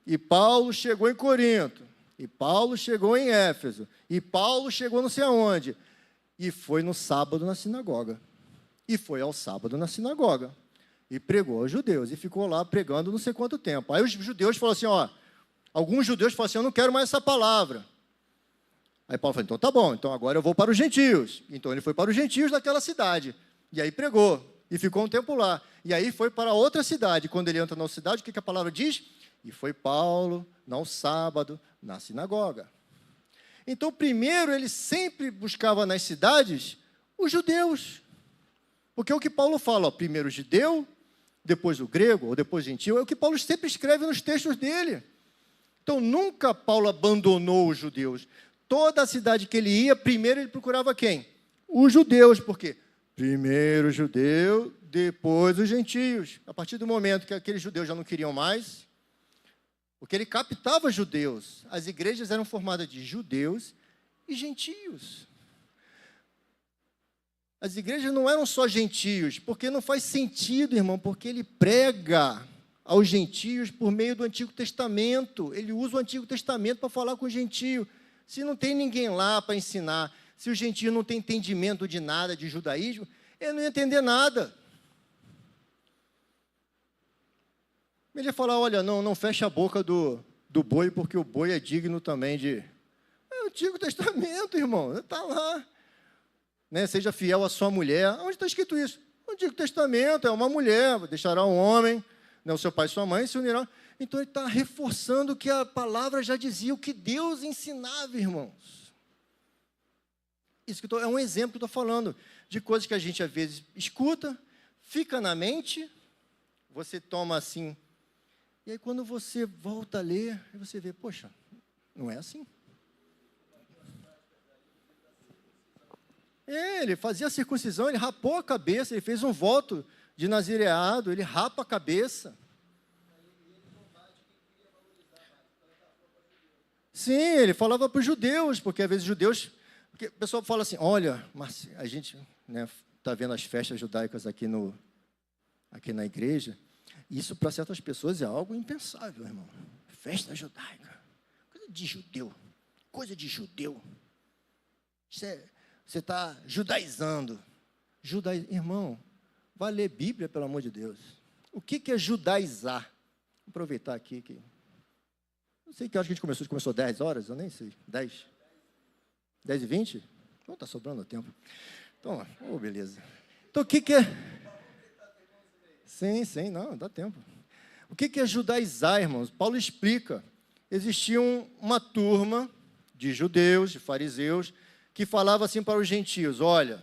Speaker 1: e Paulo chegou em Corinto, e Paulo chegou em Éfeso, e Paulo chegou não sei aonde, e foi no sábado na sinagoga. E foi ao sábado na sinagoga, e pregou aos judeus, e ficou lá pregando não sei quanto tempo. Aí os judeus falaram assim, ó, alguns judeus falaram assim, eu não quero mais essa palavra. Aí Paulo falou, então tá bom, então agora eu vou para os gentios. Então ele foi para os gentios daquela cidade, e aí pregou, e ficou um tempo lá. E aí foi para outra cidade. Quando ele entra na cidade, o que a palavra diz? E foi Paulo, no sábado, na sinagoga. Então, primeiro, ele sempre buscava nas cidades os judeus. Porque é o que Paulo fala, ó, primeiro o judeu, depois o grego, ou depois o gentil, é o que Paulo sempre escreve nos textos dele. Então, nunca Paulo abandonou os judeus. Toda a cidade que ele ia, primeiro ele procurava quem? Os judeus, por quê? Primeiro o judeu, depois os gentios. A partir do momento que aqueles judeus já não queriam mais, porque ele captava judeus. As igrejas eram formadas de judeus e gentios. As igrejas não eram só gentios, porque não faz sentido, irmão, porque ele prega aos gentios por meio do Antigo Testamento. Ele usa o Antigo Testamento para falar com o gentio. Se não tem ninguém lá para ensinar, se o gentio não tem entendimento de nada, de judaísmo, ele não ia entender nada. Ele ia falar, olha, não fecha a boca do boi, porque o boi é digno também de... É o Antigo Testamento, irmão, está lá. Né? Seja fiel à sua mulher. Onde está escrito isso? No Antigo Testamento, é uma mulher, deixará um homem, né, o seu pai e sua mãe, se unirão. Então, ele está reforçando que a palavra já dizia o que Deus ensinava, irmãos. Isso que é um exemplo que eu estou falando, de coisas que a gente, às vezes, escuta, fica na mente, você toma assim... E aí, quando você volta a ler, você vê, poxa, não é assim. Ele fazia a circuncisão, ele rapou a cabeça, ele fez um voto de nazireado, ele rapa a cabeça. Sim, ele falava para os judeus, porque às vezes os judeus... Porque o pessoal fala assim, olha, mas a gente está vendo as festas judaicas aqui na igreja... Isso, para certas pessoas, é algo impensável, irmão. Festa judaica. Coisa de judeu. Coisa de judeu. Você está judaizando. Irmão, vai ler Bíblia, pelo amor de Deus. O que é judaizar? Vou aproveitar aqui. Não sei que hora que a gente começou 10 horas, eu nem sei. 10? 10 e 20? Não, está sobrando tempo. Então, beleza. Então, o que é... Sim, não, dá tempo. O que é judaizar, irmãos? Paulo explica. Existia uma turma de judeus, de fariseus, que falava assim para os gentios, olha,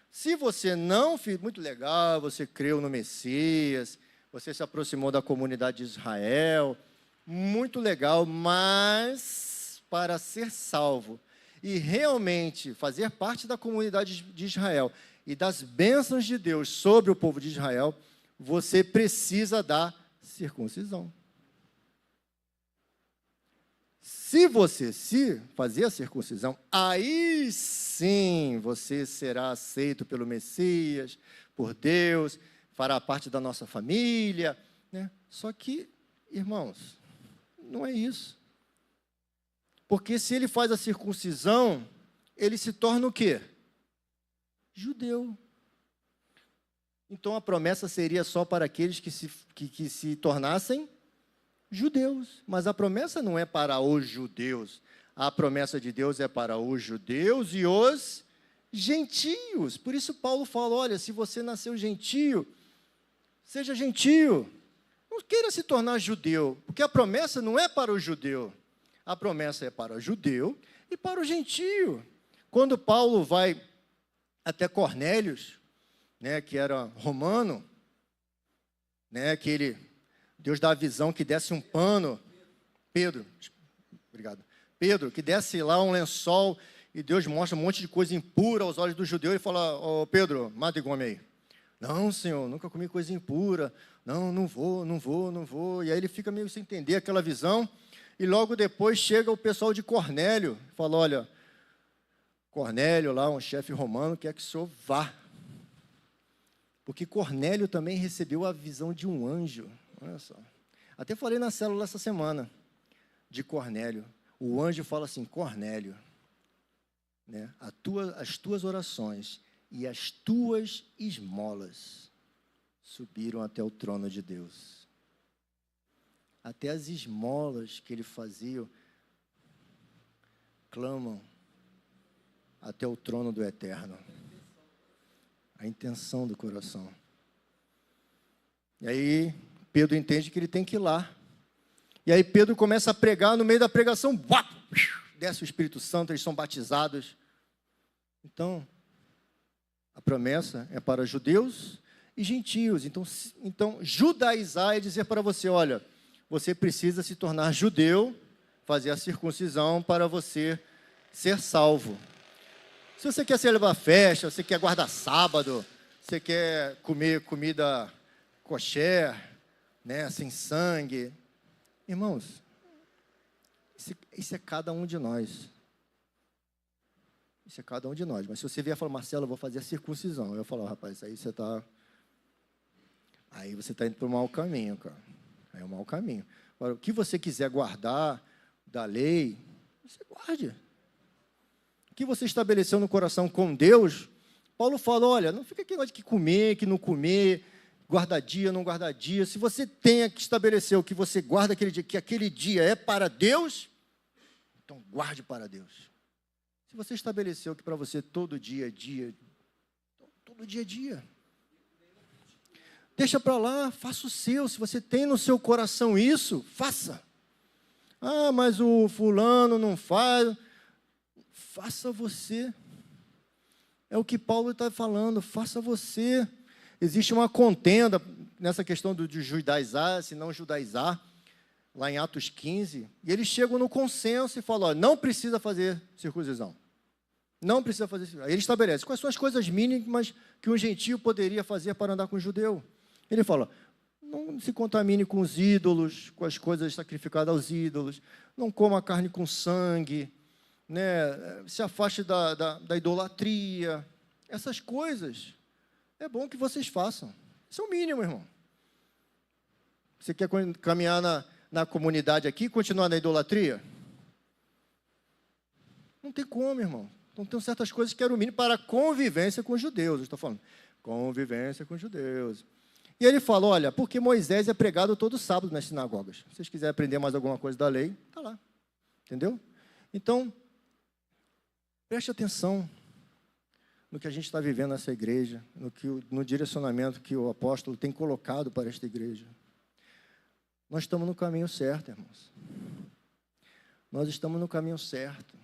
Speaker 1: se você não fez, muito legal, você creu no Messias, você se aproximou da comunidade de Israel, muito legal, mas para ser salvo e realmente fazer parte da comunidade de Israel e das bênçãos de Deus sobre o povo de Israel, você precisa da circuncisão. Se você fazer a circuncisão, aí sim você será aceito pelo Messias, por Deus, fará parte da nossa família, né? Só que, irmãos, não é isso. Porque se ele faz a circuncisão, ele se torna o quê? Judeu. Então a promessa seria só para aqueles que se tornassem judeus. Mas a promessa não é para os judeus. A promessa de Deus é para os judeus e os gentios. Por isso Paulo fala, olha, se você nasceu gentio, seja gentio. Não queira se tornar judeu, porque a promessa não é para o judeu. A promessa é para o judeu e para o gentio. Quando Paulo vai até Cornélios, né, que era romano, né, Deus dá a visão que desce um pano, Pedro, que desce lá um lençol e Deus mostra um monte de coisa impura aos olhos do judeu e fala, Pedro, mata e come aí. Não, Senhor, nunca comi coisa impura, não vou. E aí ele fica meio sem entender aquela visão e logo depois chega o pessoal de Cornélio, fala, olha, Cornélio lá, um chefe romano, quer que o senhor vá. Porque Cornélio também recebeu a visão de um anjo. Olha só. Até falei na célula essa semana de Cornélio. O anjo fala assim, Cornélio, né, as tuas orações e as tuas esmolas subiram até o trono de Deus. Até as esmolas que ele fazia clamam até o trono do Eterno. A intenção do coração. E aí, Pedro entende que ele tem que ir lá. E aí, Pedro começa a pregar, no meio da pregação, desce o Espírito Santo, eles são batizados. Então, a promessa é para judeus e gentios. Então judaizar é dizer para você, olha, você precisa se tornar judeu, fazer a circuncisão para você ser salvo. Se você quer celebrar festa, você quer guardar sábado, você quer comer comida kosher, né, sem sangue. Irmãos, isso é cada um de nós. Isso é cada um de nós. Mas se você vier e falar, Marcelo, eu vou fazer a circuncisão. Eu falo, rapaz, aí você está indo para o mau caminho, cara. Aí é o mau caminho. Agora, o que você quiser guardar da lei, você guarde. O que você estabeleceu no coração com Deus, Paulo fala, olha, não fica aquele negócio de que não comer, guardar dia, não guardar dia. Se você tem que estabelecer o que você guarda aquele dia, que aquele dia é para Deus, então guarde para Deus. Se você estabeleceu que para você todo dia é dia, todo dia é dia. Deixa para lá, faça o seu. Se você tem no seu coração isso, faça. Ah, mas o fulano não faz. Faça você. É o que Paulo está falando, faça você. Existe uma contenda nessa questão de judaizar, se não judaizar, lá em Atos 15, e eles chegam no consenso e falam, ó, não precisa fazer circuncisão. Não precisa fazer circuncisão. Aí ele estabelece quais são as coisas mínimas que um gentio poderia fazer para andar com um judeu. Ele fala, não se contamine com os ídolos, com as coisas sacrificadas aos ídolos, não coma carne com sangue, né? Se afaste da idolatria. Essas coisas é bom que vocês façam. Isso é o mínimo, irmão. Você quer caminhar na comunidade aqui e continuar na idolatria? Não tem como, irmão. Então tem certas coisas que eram o mínimo para a convivência com os judeus. Eu estou falando, convivência com os judeus. E ele fala, olha, porque Moisés é pregado todo sábado nas sinagogas. Se vocês quiserem aprender mais alguma coisa da lei, está lá. Entendeu? Então, preste atenção no que a gente está vivendo nessa igreja, no direcionamento que o apóstolo tem colocado para esta igreja. Nós estamos no caminho certo, irmãos. Nós estamos no caminho certo.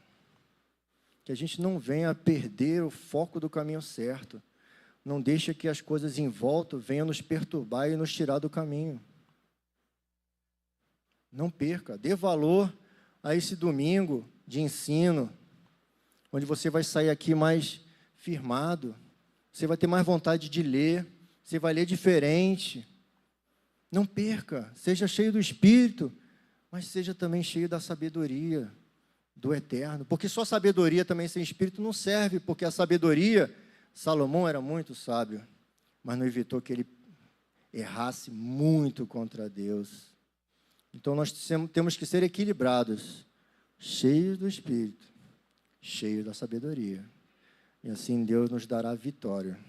Speaker 1: Que a gente não venha a perder o foco do caminho certo. Não deixe que as coisas em volta venham nos perturbar e nos tirar do caminho. Não perca, dê valor a esse domingo de ensino, onde você vai sair aqui mais firmado, você vai ter mais vontade de ler, você vai ler diferente. Não perca, seja cheio do Espírito, mas seja também cheio da sabedoria do Eterno, porque só sabedoria também sem Espírito não serve, porque a sabedoria, Salomão era muito sábio, mas não evitou que ele errasse muito contra Deus. Então nós temos que ser equilibrados, cheios do Espírito, cheios da sabedoria. E assim Deus nos dará vitória.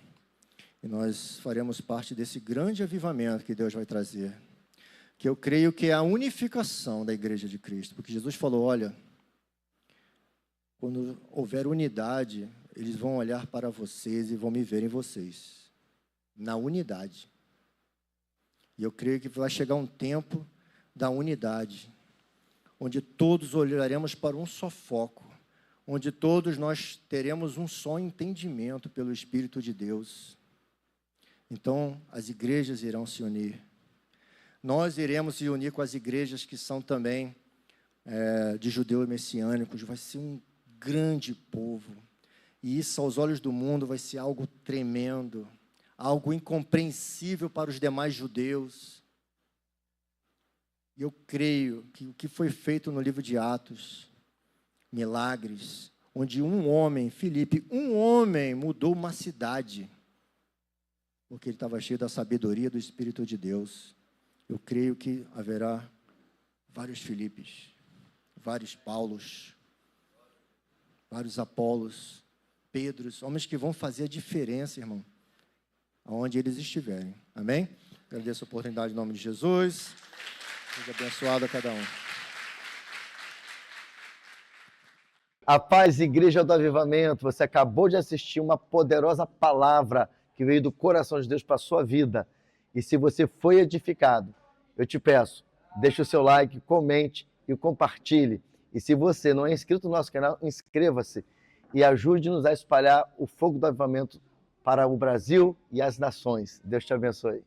Speaker 1: E nós faremos parte desse grande avivamento que Deus vai trazer. Que eu creio que é a unificação da igreja de Cristo. Porque Jesus falou, olha, quando houver unidade, eles vão olhar para vocês e vão me ver em vocês. Na unidade. E eu creio que vai chegar um tempo da unidade, onde todos olharemos para um só foco, onde todos nós teremos um só entendimento pelo Espírito de Deus. Então, as igrejas irão se unir. Nós iremos se unir com as igrejas que são também de judeus messiânicos. Vai ser um grande povo. E isso, aos olhos do mundo, vai ser algo tremendo, algo incompreensível para os demais judeus. E eu creio que o que foi feito no livro de Atos, milagres, onde um homem, Filipe, um homem mudou uma cidade, porque ele estava cheio da sabedoria do Espírito de Deus. Eu creio que haverá vários Filipes, vários Paulos, vários Apolos, Pedros, homens que vão fazer a diferença, irmão, aonde eles estiverem. Amém? Agradeço a oportunidade em nome de Jesus. Seja abençoado a cada um.
Speaker 2: A paz, Igreja do Avivamento. Você acabou de assistir uma poderosa palavra que veio do coração de Deus para a sua vida. E se você foi edificado, eu te peço, deixe o seu like, comente e compartilhe. E se você não é inscrito no nosso canal, inscreva-se e ajude-nos a espalhar o fogo do avivamento para o Brasil e as nações. Deus te abençoe.